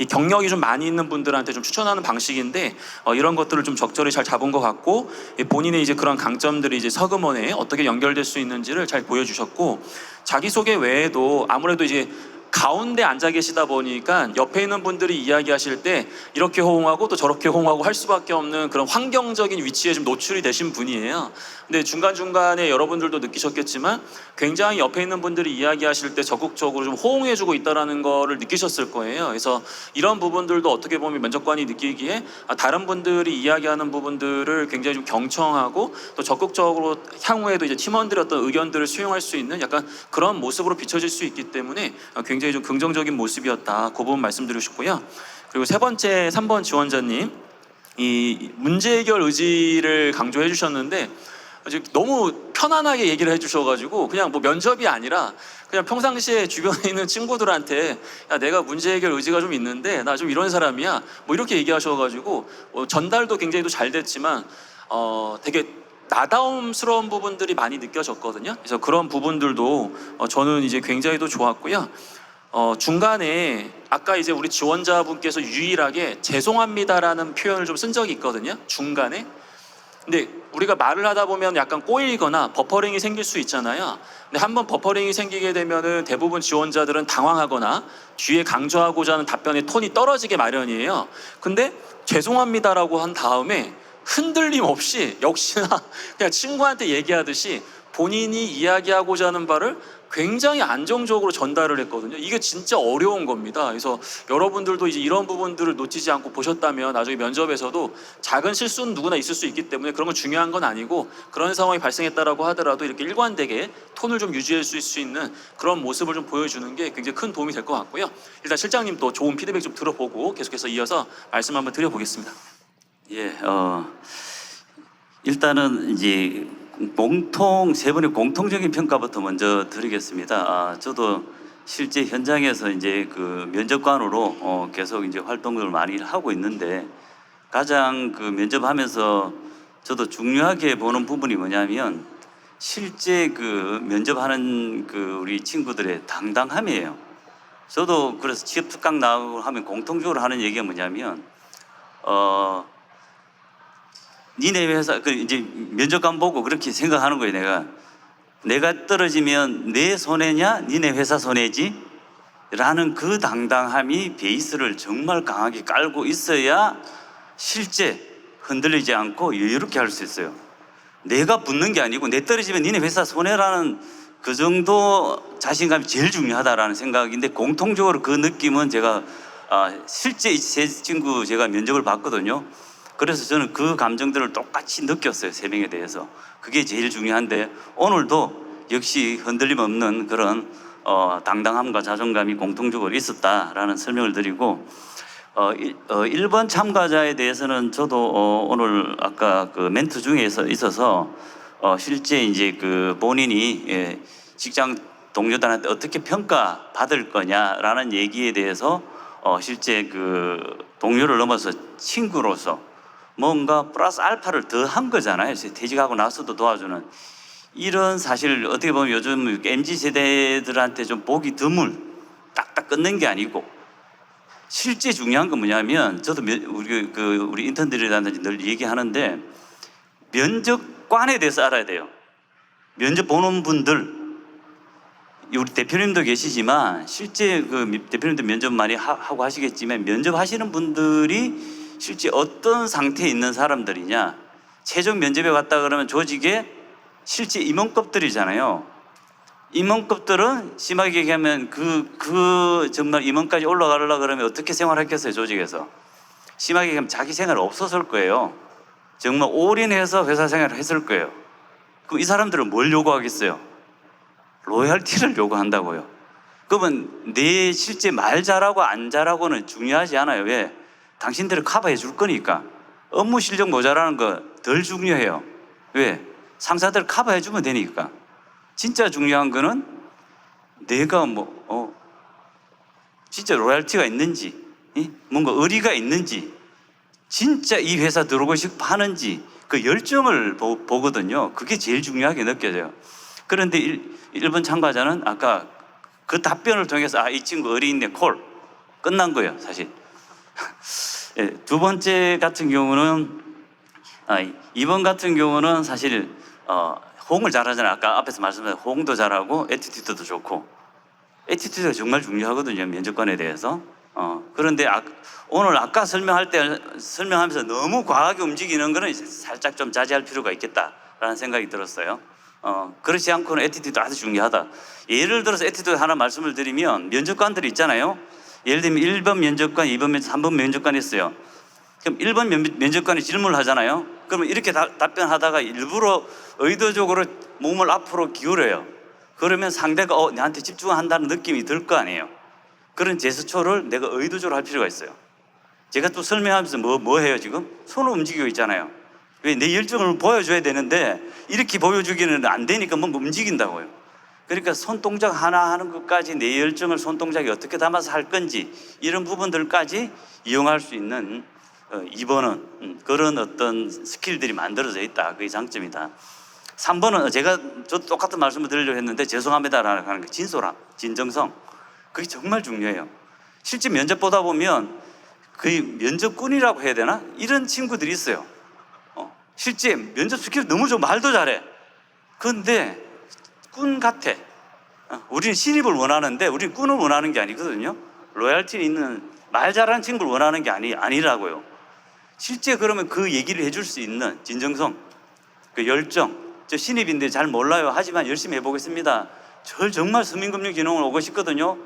이 경력이 좀 많이 있는 분들한테 좀 추천하는 방식인데 이런 것들을 좀 적절히 잘 잡은 것 같고 본인의 이제 그런 강점들이 이제 서금원에 어떻게 연결될 수 있는지를 잘 보여주셨고 자기소개 외에도 아무래도 이제 가운데 앉아 계시다 보니까 옆에 있는 분들이 이야기하실 때 이렇게 호응하고 또 저렇게 호응하고 할 수밖에 없는 그런 환경적인 위치에 좀 노출이 되신 분이에요. 근데 중간중간에 여러분들도 느끼셨겠지만 굉장히 옆에 있는 분들이 이야기하실 때 적극적으로 좀 호응해주고 있다는 거를 느끼셨을 거예요. 그래서 이런 부분들도 어떻게 보면 면접관이 느끼기에 다른 분들이 이야기하는 부분들을 굉장히 좀 경청하고 또 적극적으로 향후에도 이제 팀원들의 어떤 의견들을 수용할 수 있는 약간 그런 모습으로 비춰질 수 있기 때문에 굉장히 좀 긍정적인 모습이었다. 그 부분 말씀드리고 싶고요. 그리고 세 번째 3번 지원자님 이 문제 해결 의지를 강조해 주셨는데 너무 편안하게 얘기를 해주셔가지고 그냥 뭐 면접이 아니라 그냥 평상시에 주변에 있는 친구들한테 야 내가 문제 해결 의지가 좀 있는데 나 좀 이런 사람이야 뭐 이렇게 얘기하셔가지고 전달도 굉장히 또 잘 됐지만 되게 나다움스러운 부분들이 많이 느껴졌거든요. 그래서 그런 부분들도 저는 이제 굉장히 또 좋았고요. 중간에 아까 이제 우리 지원자분께서 유일하게 죄송합니다라는 표현을 좀 쓴 적이 있거든요. 중간에. 근데 우리가 말을 하다 보면 약간 꼬이거나 버퍼링이 생길 수 있잖아요. 근데 한번 버퍼링이 생기게 되면은 대부분 지원자들은 당황하거나 뒤에 강조하고자 하는 답변의 톤이 떨어지게 마련이에요. 근데 죄송합니다라고 한 다음에 흔들림 없이 역시나 그냥 친구한테 얘기하듯이 본인이 이야기하고자 하는 바를 굉장히 안정적으로 전달을 했거든요. 이게 진짜 어려운 겁니다. 그래서 여러분들도 이제 이런 부분들을 놓치지 않고 보셨다면 나중에 면접에서도 작은 실수는 누구나 있을 수 있기 때문에 그런 건 중요한 건 아니고, 그런 상황이 발생했다라고 하더라도 이렇게 일관되게 톤을 좀 유지할 수 있는 그런 모습을 좀 보여주는 게 굉장히 큰 도움이 될 것 같고요. 일단 실장님도 좋은 피드백 좀 들어보고 계속해서 이어서 말씀 한번 드려보겠습니다. 예, 일단은 이제 세 분의 공통적인 평가부터 먼저 드리겠습니다. 저도 실제 현장에서 이제 그 면접관으로 계속 이제 활동을 많이 하고 있는데, 가장 그 면접하면서 저도 중요하게 보는 부분이 뭐냐면 실제 그 면접하는 그 우리 친구들의 당당함이에요. 저도 그래서 취업 특강 나오고 하면 공통적으로 하는 얘기가 뭐냐면 니네 회사 그 이제 면접관 보고 그렇게 생각하는 거예요. 내가 떨어지면 내 손해냐 니네 회사 손해지? 라는 그 당당함이 베이스를 정말 강하게 깔고 있어야 실제 흔들리지 않고 여유롭게 할 수 있어요. 내가 붙는 게 아니고 내 떨어지면 니네 회사 손해라는 그 정도 자신감이 제일 중요하다라는 생각인데, 공통적으로 그 느낌은 제가 실제 제 친구 제가 면접을 봤거든요. 그래서 저는 그 감정들을 똑같이 느꼈어요. 세 명에 대해서. 그게 제일 중요한데, 오늘도 역시 흔들림 없는 그런 당당함과 자존감이 공통적으로 있었다라는 설명을 드리고, 1번 참가자에 대해서는 저도 오늘 아까 그 멘트 중에 있어서 실제 이제 그 본인이 직장 동료들한테 어떻게 평가받을 거냐라는 얘기에 대해서 실제 그 동료를 넘어서 친구로서 뭔가 플러스 알파를 더 한 거잖아요. 퇴직하고 나서도 도와주는 이런, 사실 어떻게 보면 요즘 MZ 세대들한테 좀 보기 드물, 딱딱 끊는 게 아니고, 실제 중요한 건 뭐냐면, 저도 우리 인턴들이라든지 늘 얘기하는데 면접관에 대해서 알아야 돼요. 면접 보는 분들, 우리 대표님도 계시지만 실제 그 대표님도 면접 많이 하고 하시겠지만, 면접하시는 분들이 실제 어떤 상태에 있는 사람들이냐. 최종 면접에 갔다 그러면 조직에 실제 임원급들이잖아요. 임원급들은 심하게 얘기하면 정말 임원까지 올라가려고 그러면 어떻게 생활했겠어요, 조직에서. 심하게 얘기하면 자기 생활 없었을 거예요. 정말 올인해서 회사 생활을 했을 거예요. 그럼 이 사람들은 뭘 요구하겠어요? 로열티를 요구한다고요. 그러면 내 실제 말 잘하고 안 잘하고는 중요하지 않아요. 왜? 당신들을 커버해 줄 거니까. 업무 실력 모자라는 거 덜 중요해요. 왜? 상사들 커버해 주면 되니까. 진짜 중요한 거는 내가 진짜 로열티가 있는지, 뭔가 의리가 있는지, 진짜 이 회사 들어오고 싶어 하는지, 그 열정을 보거든요. 그게 제일 중요하게 느껴져요. 그런데 1번 참가자는 아까 그 답변을 통해서 이 친구 의리 있네, 콜. 끝난 거예요, 사실. 예, 두 번째 같은 경우는 2번 같은 경우는 사실 호응을 잘하잖아요. 아까 앞에서 말씀드린 호응도 잘하고 애티튜드도 좋고. 애티튜드가 정말 중요하거든요, 면접관에 대해서. 그런데 오늘 아까 설명하면서 너무 과하게 움직이는 거는 살짝 좀 자제할 필요가 있겠다라는 생각이 들었어요. 그렇지 않고는 애티튜드 아주 중요하다. 예를 들어서 애티튜드 하나 말씀을 드리면, 면접관들이 있잖아요. 예를 들면 1번 면접관, 2번 면접관, 3번 면접관이 있어요. 그럼 1번 면접관이 질문을 하잖아요. 그러면 이렇게 답변하다가 일부러 의도적으로 몸을 앞으로 기울여요. 그러면 상대가 나한테 집중한다는 느낌이 들 거 아니에요. 그런 제스처를 내가 의도적으로 할 필요가 있어요. 제가 또 설명하면서 뭐 해요 지금? 손을 움직이고 있잖아요. 왜? 내 열정을 보여줘야 되는데 이렇게 보여주기는 안 되니까 뭔가 움직인다고요. 그러니까 손동작 하나 하는 것까지 내 열정을 손동작에 어떻게 담아서 할 건지, 이런 부분들까지 이용할 수 있는 2번은 그런 어떤 스킬들이 만들어져 있다. 그게 장점이다. 3번은 저도 똑같은 말씀을 드리려고 했는데 죄송합니다라는 하는 게 진솔함, 진정성. 그게 정말 중요해요. 실제 면접 보다 보면 거의 면접꾼이라고 해야 되나? 이런 친구들이 있어요. 실제 면접 스킬 너무 좋아, 말도 잘해. 그런데 꾼 같아. 우리는 신입을 원하는데 우리는 꾼을 원하는 게 아니거든요. 로얄티 있는 말 잘하는 친구를 원하는 게 아니라고요. 실제 그러면 그 얘기를 해줄 수 있는 진정성, 그 열정, 저 신입인데 잘 몰라요. 하지만 열심히 해보겠습니다. 저 정말 서민금융진흥원 오고 싶거든요.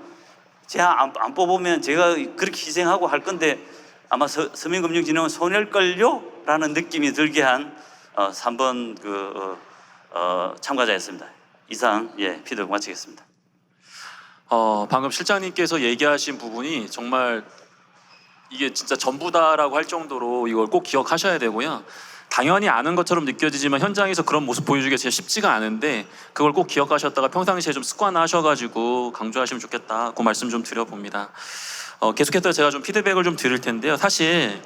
제가 안 뽑으면 제가 그렇게 희생하고 할 건데 아마 서민금융진흥원 손해일걸요? 라는 느낌이 들게 한 3번 참가자였습니다. 이상 피드백 마치겠습니다. 방금 실장님께서 얘기하신 부분이 정말 이게 진짜 전부다라고 할 정도로 이걸 꼭 기억하셔야 되고요. 당연히 아는 것처럼 느껴지지만 현장에서 그런 모습 보여주기가 진짜 쉽지가 않은데 그걸 꼭 기억하셨다가 평상시에 좀 습관화하셔가지고 강조하시면 좋겠다. 그 말씀 좀 드려봅니다. 계속해서 제가 좀 피드백을 좀 드릴 텐데요. 사실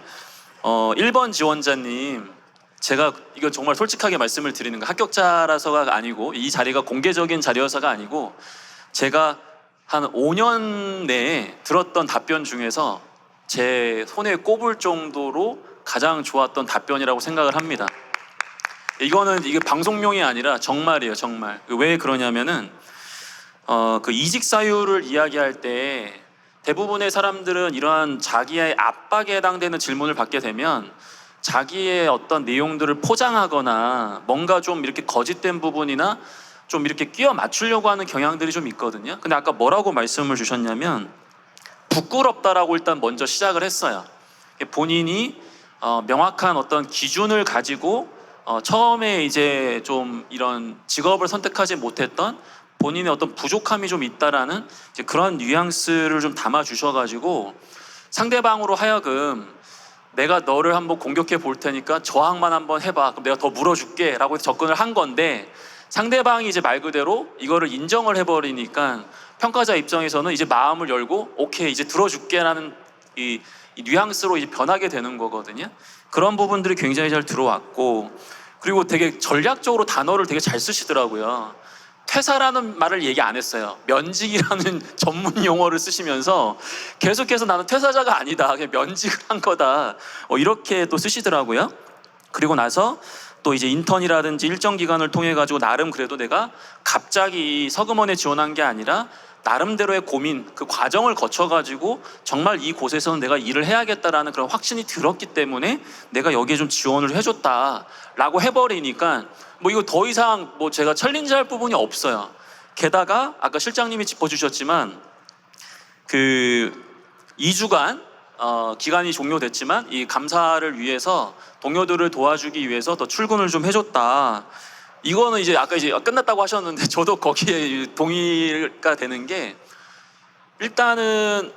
1번 지원자님, 제가 이거 정말 솔직하게 말씀을 드리는 거, 합격자라서가 아니고 이 자리가 공개적인 자리여서가 아니고 제가 한 5년 내에 들었던 답변 중에서 제 손에 꼽을 정도로 가장 좋았던 답변이라고 생각을 합니다. 이게 방송용이 아니라 정말이에요, 정말. 왜 그러냐면은 그 이직 사유를 이야기할 때 대부분의 사람들은 이러한 자기의 압박에 해당되는 질문을 받게 되면 자기의 어떤 내용들을 포장하거나 뭔가 좀 이렇게 거짓된 부분이나 좀 이렇게 끼워 맞추려고 하는 경향들이 좀 있거든요. 근데 아까 뭐라고 말씀을 주셨냐면 부끄럽다라고 일단 먼저 시작을 했어요. 본인이 명확한 어떤 기준을 가지고 처음에 이제 좀 이런 직업을 선택하지 못했던 본인의 어떤 부족함이 좀 있다라는 이제 그런 뉘앙스를 좀 담아 주셔가지고 상대방으로 하여금 내가 너를 한번 공격해 볼 테니까 저항만 한번 해봐. 그럼 내가 더 물어줄게 라고 해서 접근을 한 건데 상대방이 이제 말 그대로 이거를 인정을 해버리니까 평가자 입장에서는 이제 마음을 열고 오케이 이제 들어줄게 라는 이 뉘앙스로 이제 변하게 되는 거거든요. 그런 부분들이 굉장히 잘 들어왔고 그리고 되게 전략적으로 단어를 되게 잘 쓰시더라고요. 퇴사라는 말을 얘기 안 했어요. 면직이라는 전문 용어를 쓰시면서 계속해서 나는 퇴사자가 아니다. 그냥 면직을 한 거다. 이렇게 또 쓰시더라고요. 그리고 나서 또 이제 인턴이라든지 일정 기간을 통해 가지고 나름 그래도 내가 갑자기 서금원에 지원한 게 아니라 나름대로의 고민, 그 과정을 거쳐가지고 정말 이곳에서는 내가 일을 해야겠다라는 그런 확신이 들었기 때문에 내가 여기에 좀 지원을 해줬다라고 해버리니까 뭐 이거 더 이상 뭐 제가 챌린지할 부분이 없어요. 게다가 아까 실장님이 짚어주셨지만 그 2주간 기간이 종료됐지만 이 감사를 위해서 동료들을 도와주기 위해서 더 출근을 좀 해줬다. 이거는 이제 아까 이제 끝났다고 하셨는데 저도 거기에 동의가 되는 게 일단은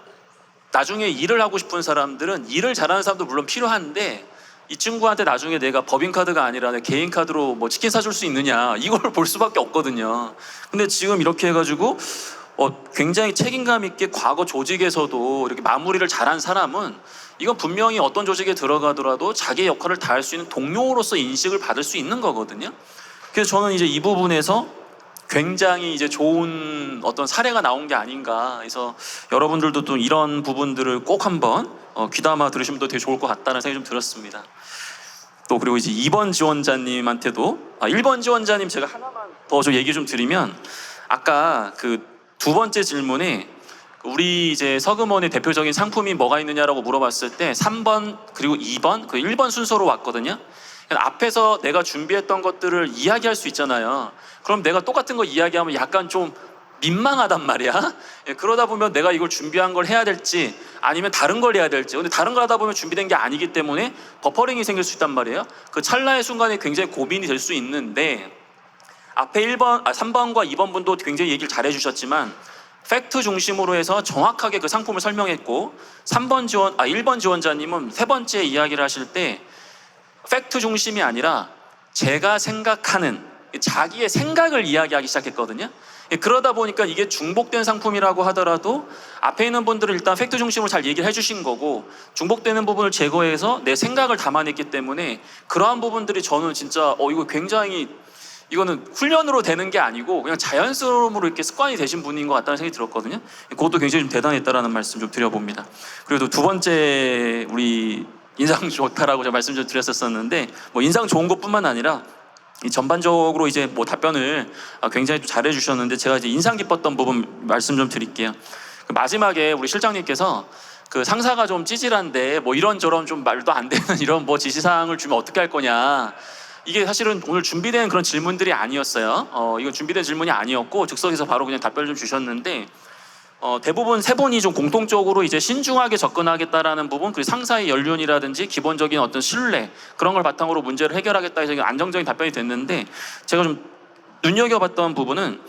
나중에 일을 하고 싶은 사람들은 일을 잘하는 사람도 물론 필요한데 이 친구한테 나중에 내가 법인카드가 아니라 내 개인카드로 뭐 치킨 사줄 수 있느냐 이걸 볼 수밖에 없거든요. 근데 지금 이렇게 해가지고 굉장히 책임감 있게 과거 조직에서도 이렇게 마무리를 잘한 사람은 이건 분명히 어떤 조직에 들어가더라도 자기의 역할을 다할 수 있는 동료로서 인식을 받을 수 있는 거거든요. 그래서 저는 이제 이 부분에서 굉장히 이제 좋은 어떤 사례가 나온 게 아닌가. 그래서 여러분들도 또 이런 부분들을 꼭 한번 귀담아 들으시면 또 되게 좋을 것 같다는 생각이 좀 들었습니다. 또 그리고 이제 2번 지원자님한테도 1번 지원자님 제가 하나만 더 좀 얘기 좀 드리면 아까 그 두 번째 질문에 우리 이제 서금원의 대표적인 상품이 뭐가 있느냐라고 물어봤을 때 3번 그리고 2번 그 1번 순서로 왔거든요. 앞에서 내가 준비했던 것들을 이야기할 수 있잖아요. 그럼 내가 똑같은 거 이야기하면 약간 좀 민망하단 말이야. 그러다 보면 내가 이걸 준비한 걸 해야 될지 아니면 다른 걸 해야 될지. 근데 다른 걸 하다 보면 준비된 게 아니기 때문에 버퍼링이 생길 수 있단 말이에요. 그 찰나의 순간에 굉장히 고민이 될 수 있는데 앞에 3번과 2번 분도 굉장히 얘기를 잘 해주셨지만 팩트 중심으로 해서 정확하게 그 상품을 설명했고 1번 지원자님은 세 번째 이야기를 하실 때 팩트 중심이 아니라 제가 생각하는 자기의 생각을 이야기하기 시작했거든요. 그러다 보니까 이게 중복된 상품이라고 하더라도 앞에 있는 분들은 일단 팩트 중심으로 잘 얘기를 해주신 거고 중복되는 부분을 제거해서 내 생각을 담아냈기 때문에 그러한 부분들이 저는 진짜 이거 굉장히 이거는 훈련으로 되는 게 아니고 그냥 자연스러움으로 이렇게 습관이 되신 분인 것 같다는 생각이 들었거든요. 그것도 굉장히 좀 대단했다라는 말씀 좀 드려봅니다. 그리고 두 번째 우리 인상 좋다라고 제가 말씀 좀 드렸었는데 뭐 인상 좋은 것뿐만 아니라 이 전반적으로 이제 뭐 답변을 굉장히 좀 잘해 주셨는데 제가 이제 인상 깊었던 부분 말씀 좀 드릴게요. 마지막에 우리 실장님께서 그 상사가 좀 찌질한데 뭐 이런저런 좀 말도 안 되는 이런 뭐 지시사항을 주면 어떻게 할 거냐 이게 사실은 오늘 준비된 그런 질문들이 아니었어요. 이건 준비된 질문이 아니었고 즉석에서 바로 그냥 답변을 좀 주셨는데 대부분 세 분이 좀 공통적으로 이제 신중하게 접근하겠다라는 부분, 그리고 상사의 연륜이라든지 기본적인 어떤 신뢰 그런 걸 바탕으로 문제를 해결하겠다 해서 안정적인 답변이 됐는데, 제가 좀 눈여겨봤던 부분은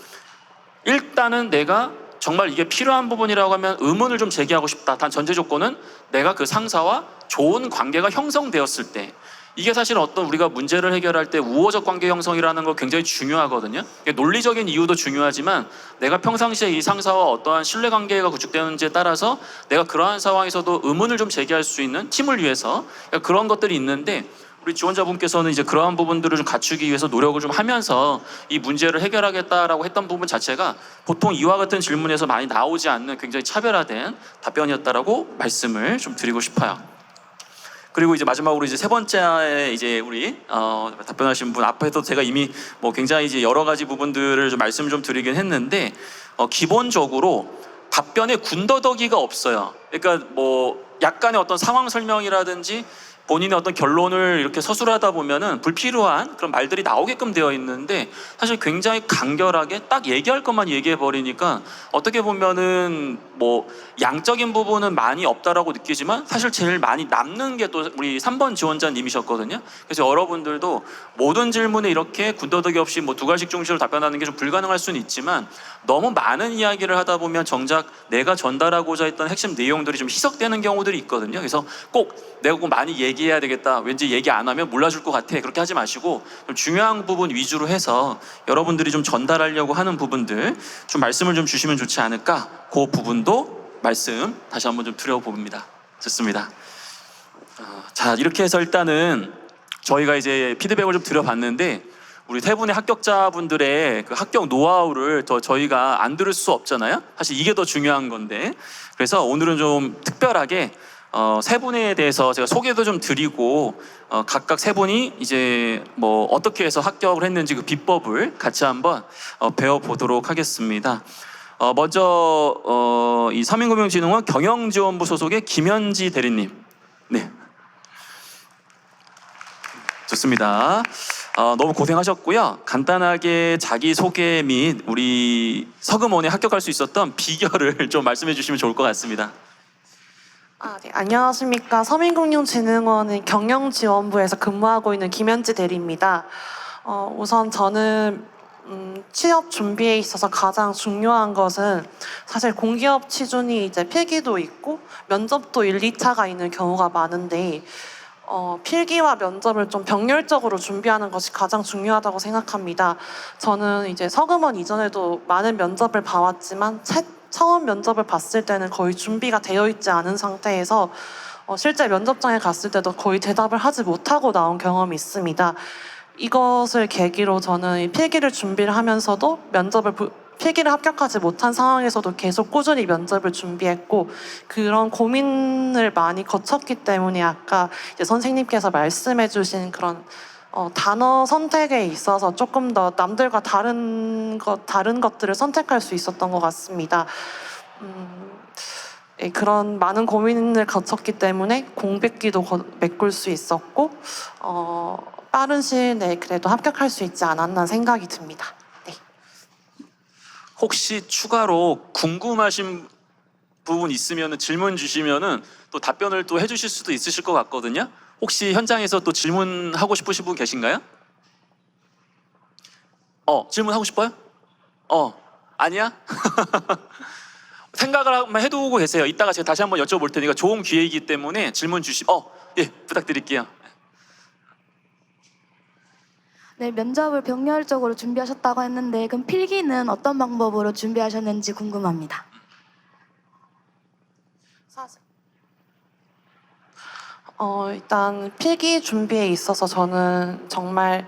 일단은 내가 정말 이게 필요한 부분이라고 하면 의문을 좀 제기하고 싶다. 단 전제 조건은 내가 그 상사와 좋은 관계가 형성되었을 때, 이게 사실 어떤 우리가 문제를 해결할 때 우호적 관계 형성이라는 거 굉장히 중요하거든요. 논리적인 이유도 중요하지만 내가 평상시에 이 상사와 어떠한 신뢰관계가 구축되는지에 따라서 내가 그러한 상황에서도 의문을 좀 제기할 수 있는, 팀을 위해서 그런 것들이 있는데, 우리 지원자분께서는 이제 그러한 부분들을 좀 갖추기 위해서 노력을 좀 하면서 이 문제를 해결하겠다라고 했던 부분 자체가 보통 이와 같은 질문에서 많이 나오지 않는 굉장히 차별화된 답변이었다라고 말씀을 좀 드리고 싶어요. 그리고 이제 마지막으로 이제 세 번째에 이제 우리 답변하신 분 앞에서 제가 이미 뭐 굉장히 이제 여러 가지 부분들을 좀 말씀을 좀 드리긴 했는데, 기본적으로 답변에 군더더기가 없어요. 그러니까 뭐 약간의 어떤 상황 설명이라든지 본인의 어떤 결론을 이렇게 서술하다 보면은 불필요한 그런 말들이 나오게끔 되어 있는데, 사실 굉장히 간결하게 딱 얘기할 것만 얘기해 버리니까 어떻게 보면은 뭐 양적인 부분은 많이 없다라고 느끼지만 사실 제일 많이 남는 게 또 우리 3번 지원자님이셨거든요. 그래서 여러분들도 모든 질문에 이렇게 군더더기 없이 뭐 두 가지 중심으로 답변하는 게 좀 불가능할 수는 있지만, 너무 많은 이야기를 하다 보면 정작 내가 전달하고자 했던 핵심 내용들이 좀 희석되는 경우들이 있거든요. 그래서 꼭 내가 꼭 많이 얘기해야 되겠다, 왠지 얘기 안 하면 몰라줄 것 같아, 그렇게 하지 마시고 좀 중요한 부분 위주로 해서 여러분들이 좀 전달하려고 하는 부분들 좀 말씀을 좀 주시면 좋지 않을까, 그 부분도 말씀 다시 한번 좀 드려봅니다. 좋습니다. 자, 이렇게 해서 일단은 저희가 이제 피드백을 좀 드려봤는데, 우리 세 분의 합격자분들의 그 합격 노하우를 더 저희가 안 들을 수 없잖아요. 사실 이게 더 중요한 건데, 그래서 오늘은 좀 특별하게 세 분에 대해서 제가 소개도 좀 드리고 각각 세 분이 이제 뭐 어떻게 해서 합격을 했는지 그 비법을 같이 한번 배워보도록 하겠습니다. 먼저 이 서민금융진흥원 경영지원부 소속의 김현지 대리님. 네. 좋습니다. 너무 고생하셨고요. 간단하게 자기소개 및 우리 서금원에 합격할 수 있었던 비결을 좀 말씀해 주시면 좋을 것 같습니다. 네, 안녕하십니까. 서민금융진흥원의 경영지원부에서 근무하고 있는 김현지 대리입니다. 우선 저는 취업 준비에 있어서 가장 중요한 것은 사실 공기업 취준이 이제 필기도 있고 면접도 1, 2차가 있는 경우가 많은데, 필기와 면접을 좀 병렬적으로 준비하는 것이 가장 중요하다고 생각합니다. 저는 이제 서금원 이전에도 많은 면접을 봐왔지만 처음 면접을 봤을 때는 거의 준비가 되어 있지 않은 상태에서 실제 면접장에 갔을 때도 거의 대답을 하지 못하고 나온 경험이 있습니다. 이것을 계기로 저는 필기를 준비를 하면서도 필기를 합격하지 못한 상황에서도 계속 꾸준히 면접을 준비했고, 그런 고민을 많이 거쳤기 때문에 아까 이제 선생님께서 말씀해주신 그런 단어 선택에 있어서 조금 더 남들과 다른 것들을 선택할 수 있었던 것 같습니다. 그런 많은 고민을 거쳤기 때문에 공백기도 메꿀 수 있었고, 빠른 시일 내에 그래도 합격할 수 있지 않았나 생각이 듭니다. 네. 혹시 추가로 궁금하신 부분 있으면 질문 주시면은 또 답변을 또 해주실 수도 있으실 것 같거든요. 혹시 현장에서 또 질문하고 싶으신 분 계신가요? 질문하고 싶어요? 아니야? 생각을 한번 해두고 계세요. 이따가 제가 다시 한번 여쭤볼 테니까 좋은 기회이기 때문에 질문 예, 부탁드릴게요. 네, 면접을 병렬적으로 준비하셨다고 했는데 그럼 필기는 어떤 방법으로 준비하셨는지 궁금합니다. 일단 필기 준비에 있어서 저는 정말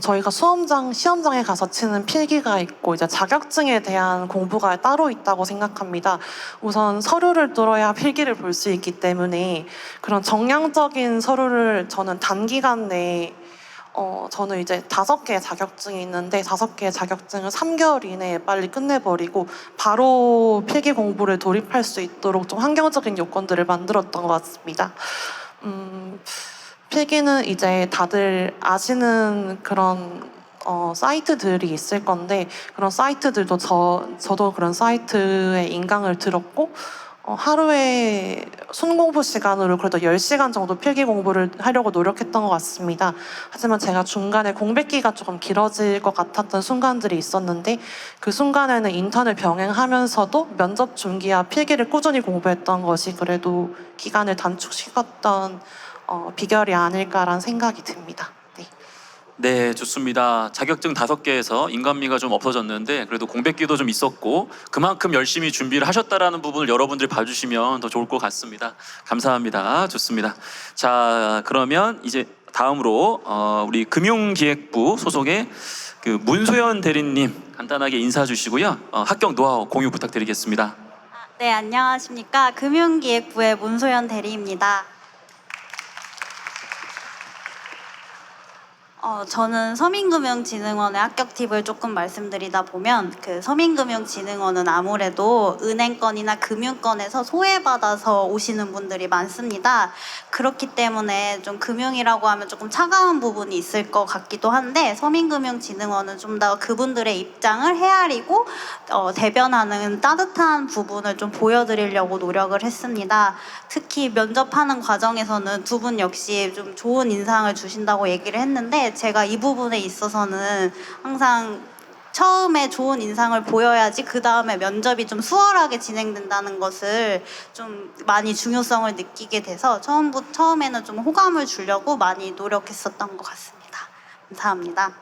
저희가 시험장에 가서 치는 필기가 있고 이제 자격증에 대한 공부가 따로 있다고 생각합니다. 우선 서류를 뚫어야 필기를 볼 수 있기 때문에 그런 정량적인 서류를 저는 단기간 내에 저는 이제 5개의 자격증이 있는데 5개의 자격증을 3개월 이내에 빨리 끝내버리고 바로 필기 공부를 돌입할 수 있도록 좀 환경적인 요건들을 만들었던 것 같습니다. 필기는 이제 다들 아시는 그런 사이트들이 있을 건데 그런 사이트들도 저도 그런 사이트에 인강을 들었고 하루에 순공부 시간으로 그래도 10시간 정도 필기 공부를 하려고 노력했던 것 같습니다. 하지만 제가 중간에 공백기가 조금 길어질 것 같았던 순간들이 있었는데 그 순간에는 인턴을 병행하면서도 면접 준비와 필기를 꾸준히 공부했던 것이 그래도 기간을 단축시켰던 비결이 아닐까라는 생각이 듭니다. 네. 네, 좋습니다. 자격증 5개에서 인간미가 좀 없어졌는데 그래도 공백기도 좀 있었고 그만큼 열심히 준비를 하셨다라는 부분을 여러분들이 봐주시면 더 좋을 것 같습니다. 감사합니다. 좋습니다. 자, 그러면 이제 다음으로 우리 금융기획부 소속의 그 문소연 대리님 간단하게 인사 주시고요. 합격 노하우 공유 부탁드리겠습니다. 네, 안녕하십니까. 금융기획부의 문소연 대리입니다. 저는 서민금융진흥원의 합격 팁을 조금 말씀드리다 보면 그 서민금융진흥원은 아무래도 은행권이나 금융권에서 소외받아서 오시는 분들이 많습니다. 그렇기 때문에 좀 금융이라고 하면 조금 차가운 부분이 있을 것 같기도 한데 서민금융진흥원은 좀 더 그분들의 입장을 헤아리고 대변하는 따뜻한 부분을 좀 보여드리려고 노력을 했습니다. 특히 면접하는 과정에서는 두 분 역시 좀 좋은 인상을 주신다고 얘기를 했는데 제가 이 부분에 있어서는 항상 처음에 좋은 인상을 보여야지 그 다음에 면접이 좀 수월하게 진행된다는 것을 좀 많이 중요성을 느끼게 돼서 처음에는 좀 호감을 주려고 많이 노력했었던 것 같습니다. 감사합니다.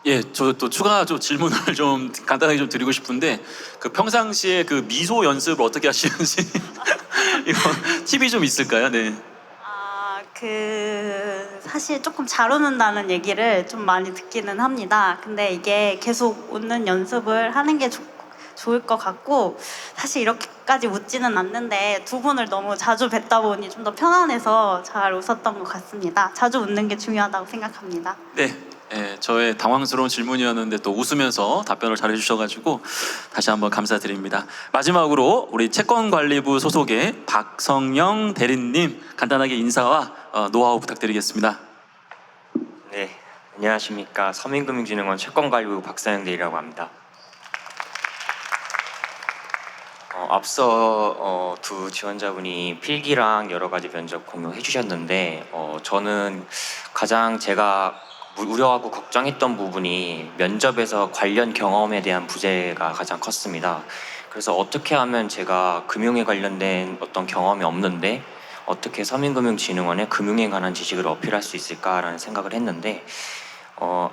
예, 저 또 추가 질문을 좀 간단하게 좀 드리고 싶은데 그 평상시에 그 미소 연습을 어떻게 하시는지 이거 팁이 좀 있을까요? 네. 사실 조금 잘 웃는다는 얘기를 좀 많이 듣기는 합니다. 근데 이게 계속 웃는 연습을 하는 게 좋을 것 같고 사실 이렇게까지 웃지는 않는데 두 분을 너무 자주 뵙다 보니 좀 더 편안해서 잘 웃었던 것 같습니다. 자주 웃는 게 중요하다고 생각합니다. 네. 예, 저의 당황스러운 질문이었는데 또 웃으면서 답변을 잘 해주셔가지고 다시 한번 감사드립니다. 마지막으로 우리 채권관리부 소속의 박성영 대리님 간단하게 인사와 노하우 부탁드리겠습니다. 네, 안녕하십니까. 서민금융진흥원 채권관리부 박사영 대리라고 합니다. 앞서 두 지원자분이 필기랑 여러 가지 면접 공유해 주셨는데 저는 가장 제가 우려하고 걱정했던 부분이 면접에서 관련 경험에 대한 부재가 가장 컸습니다. 그래서 어떻게 하면 제가 금융에 관련된 어떤 경험이 없는데 어떻게 서민금융진흥원에 금융에 관한 지식을 어필할 수 있을까라는 생각을 했는데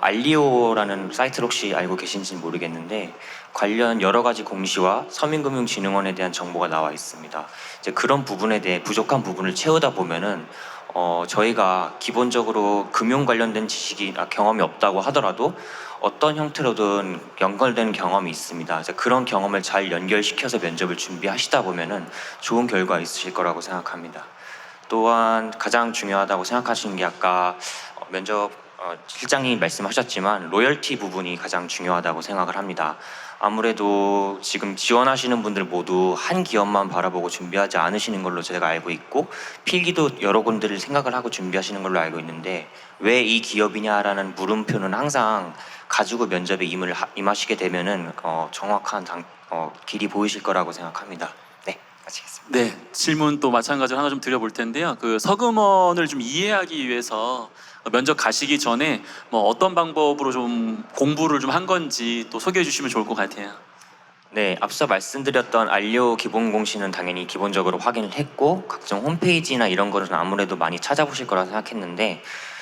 알리오라는 사이트를 혹시 알고 계신지는 모르겠는데 관련 여러 가지 공시와 서민금융진흥원에 대한 정보가 나와 있습니다. 이제 그런 부분에 대해 부족한 부분을 채우다 보면은 저희가 기본적으로 금융 관련된 지식이나 경험이 없다고 하더라도 어떤 형태로든 연결되는 경험이 있습니다. 이제 그런 경험을 잘 연결시켜서 면접을 준비하시다 보면은 좋은 결과 있으실 거라고 생각합니다. 또한 가장 중요하다고 생각하시는 게 아까 면접 실장님이 말씀하셨지만 로열티 부분이 가장 중요하다고 생각을 합니다. 아무래도 지금 지원하시는 분들 모두 한 기업만 바라보고 준비하지 않으시는 걸로 제가 알고 있고 필기도 여러 군데를 생각을 하고 준비하시는 걸로 알고 있는데 왜 이 기업이냐라는 물음표는 항상 가지고 면접에 임하시게 되면은 정확한 길이 보이실 거라고 생각합니다. 네, 마치겠습니다. 네, 질문 또 마찬가지로 하나 좀 드려볼 텐데요. 그 서금원을 좀 이해하기 위해서 면접 가시기 전에 뭐 어떤 방법으로 좀 공부를 좀 한 건지 또 소개해 주시면 좋을 것 같아요. 네, 앞서 말씀드렸던 알리오 기본 공시는 당연히 기본적으로 확인을 했고 각종 홈페이지나 이런 거는 아무래도 많이 찾아보실 거라 생각했는데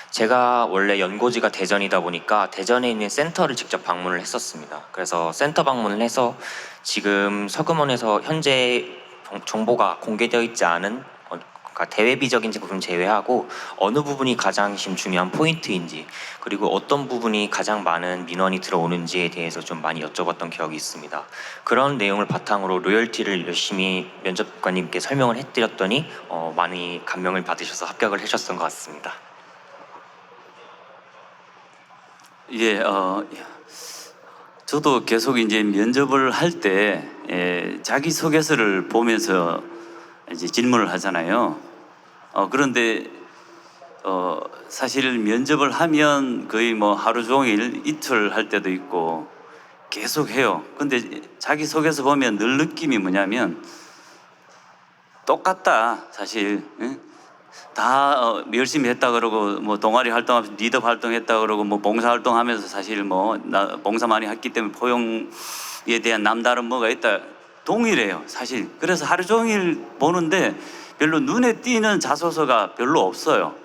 제가 원래 연고지가 대전이다 보니까 대전에 있는 센터를 직접 방문을 했었습니다. 그래서 센터 방문을 해서 지금 서금원에서 현재 정보가 공개되어 있지 않은 대외비적인 부분 제외하고 어느 부분이 가장 중요한 포인트인지 그리고 어떤 부분이 가장 많은 민원이 들어오는지에 대해서 좀 많이 여쭤봤던 기억이 있습니다. 그런 내용을 바탕으로 로열티를 열심히 면접관님께 설명을 해드렸더니 많이 감명을 받으셔서 합격을 해주셨던 것 같습니다. 예, 저도 계속 이제 면접을 할 때 자기소개서를 보면서 이제 질문을 하잖아요. 그런데 사실 면접을 하면 거의 뭐 하루 종일 이틀 할 때도 있고 계속 해요. 근데 자기소개서 보면 늘 느낌이 뭐냐면 똑같다 사실. 응? 다 열심히 했다 그러고 뭐 동아리 활동하면서 리더 활동했다 그러고 뭐 봉사 활동하면서 사실 뭐 봉사 많이 했기 때문에 포용에 대한 남다른 뭐가 있다 동일해요 사실. 그래서 하루 종일 보는데 별로 눈에 띄는 자소서가 별로 없어요.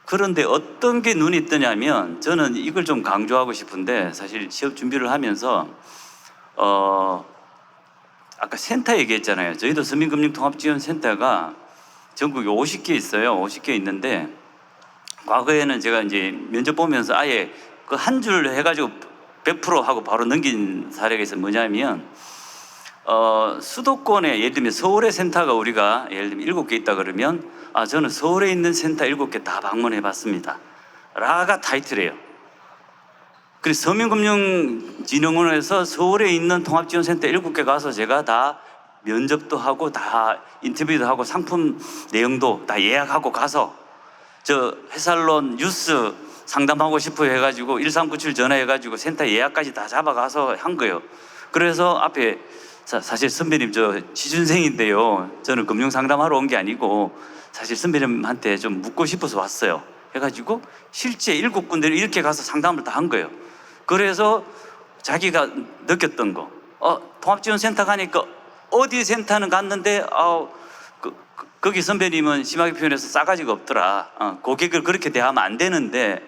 그런데 어떤 게 눈이 뜨냐면 저는 이걸 좀 강조하고 싶은데 사실 시험 준비를 하면서 아까 센터 얘기했잖아요. 저희도 서민금융통합지원센터가 전국에 50개 있어요. 50개 있는데 과거에는 제가 이제 면접 보면서 아예 그 한 줄 해가지고 100% 하고 바로 넘긴 사례가 있어요. 뭐냐면 수도권에 예를 들면 서울의 센터가 우리가 예를 들면 7개 있다 그러면 저는 서울에 있는 센터 7개 다 방문해 봤습니다 라가 타이틀이에요. 그래서 서민금융진흥원에서 서울에 있는 통합지원센터 7개 가서 제가 다 면접도 하고 다 인터뷰도 하고 상품 내용도 다 예약하고 가서 저 해살론 뉴스 상담하고 싶어 해가지고 1397 전화해가지고 센터 예약까지 다 잡아가서 한 거예요. 그래서 앞에 사실 선배님 저 취준생인데요. 저는 금융 상담하러 온 게 아니고 사실 선배님한테 좀 묻고 싶어서 왔어요. 해가지고 실제 7군데를 이렇게 가서 상담을 다 한 거예요. 그래서 자기가 느꼈던 거 통합지원센터 가니까 어디 센터는 갔는데 거기 선배님은 심하게 표현해서 싸가지가 없더라. 고객을 그렇게 대하면 안 되는데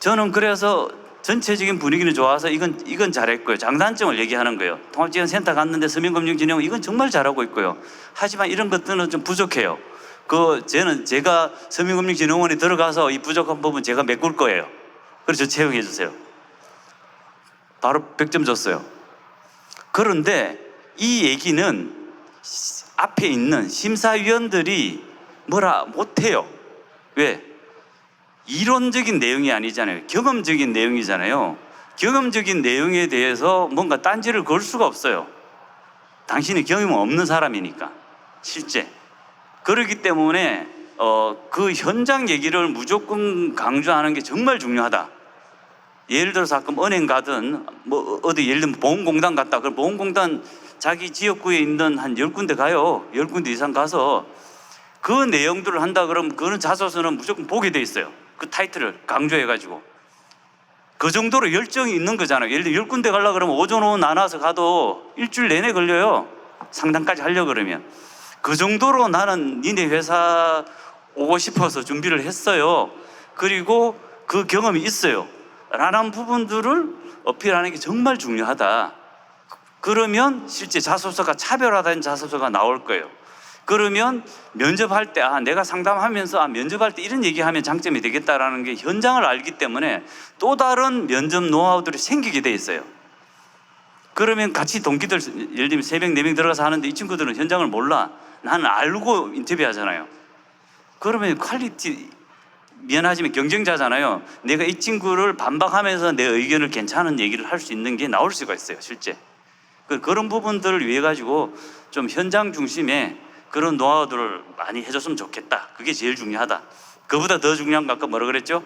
저는 그래서 전체적인 분위기는 좋아서 이건 잘했고요. 장단점을 얘기하는 거예요. 통합지원센터 갔는데 서민금융진흥원 이건 정말 잘하고 있고요. 하지만 이런 것들은 좀 부족해요. 제가 서민금융진흥원에 들어가서 이 부족한 부분 제가 메꿀 거예요. 그래서 채용해 주세요. 바로 100점 줬어요. 그런데 이 얘기는 앞에 있는 심사위원들이 뭐라 못해요. 왜? 이론적인 내용이 아니잖아요. 경험적인 내용이잖아요. 경험적인 내용에 대해서 뭔가 딴지를 걸 수가 없어요. 당신이 경험이 없는 사람이니까 실제. 그렇기 때문에 그 현장 얘기를 무조건 강조하는 게 정말 중요하다. 예를 들어서 아까 은행 가든 뭐 어디 예를 들면 보험공단 갔다. 그럼 보험공단 자기 지역구에 있는 한 10군데 가요. 10군데 이상 가서 그 내용들을 한다 그러면 그거는 자소서는 무조건 보게 돼 있어요. 그 타이틀을 강조해가지고. 그 정도로 열정이 있는 거잖아요. 예를 들어 10군데 가려고 그러면 오전 오후 나눠서 가도 일주일 내내 걸려요. 상담까지 하려고 그러면. 그 정도로 나는 니네 회사 오고 싶어서 준비를 했어요. 그리고 그 경험이 있어요. 라는 부분들을 어필하는 게 정말 중요하다. 그러면 실제 자소서가 차별화된 자소서가 나올 거예요. 그러면 면접할 때 내가 상담하면서 면접할 때 이런 얘기하면 장점이 되겠다라는 게 현장을 알기 때문에 또 다른 면접 노하우들이 생기게 돼 있어요. 그러면 같이 동기들 예를 들면 3명, 4명 들어가서 하는데 이 친구들은 현장을 몰라. 나는 알고 인터뷰하잖아요. 그러면 퀄리티 미안하지만 경쟁자잖아요. 내가 이 친구를 반박하면서 내 의견을 괜찮은 얘기를 할 수 있는 게 나올 수가 있어요. 실제 그런 부분들을 위해 가지고 좀 현장 중심의 그런 노하우들을 많이 해줬으면 좋겠다. 그게 제일 중요하다. 그보다 더 중요한 거 아까 뭐라 그랬죠?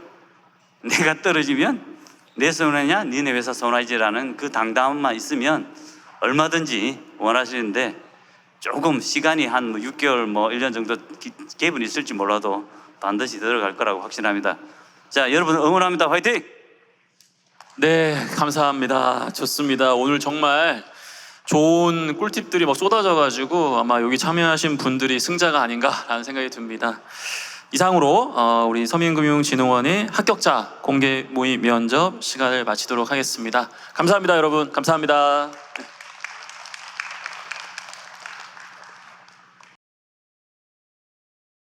내가 떨어지면 내 손해냐 니네 회사 손해지라는 그 당담만 있으면 얼마든지 원하시는데 조금 시간이 한 6개월 1년 정도 갭은 있을지 몰라도 반드시 들어갈 거라고 확신합니다. 자, 여러분 응원합니다. 화이팅! 네, 감사합니다. 좋습니다. 오늘 정말 좋은 꿀팁들이 막 쏟아져가지고 아마 여기 참여하신 분들이 승자가 아닌가라는 생각이 듭니다. 이상으로 우리 서민금융진흥원의 합격자 공개 모의 면접 시간을 마치도록 하겠습니다. 감사합니다, 여러분. 감사합니다.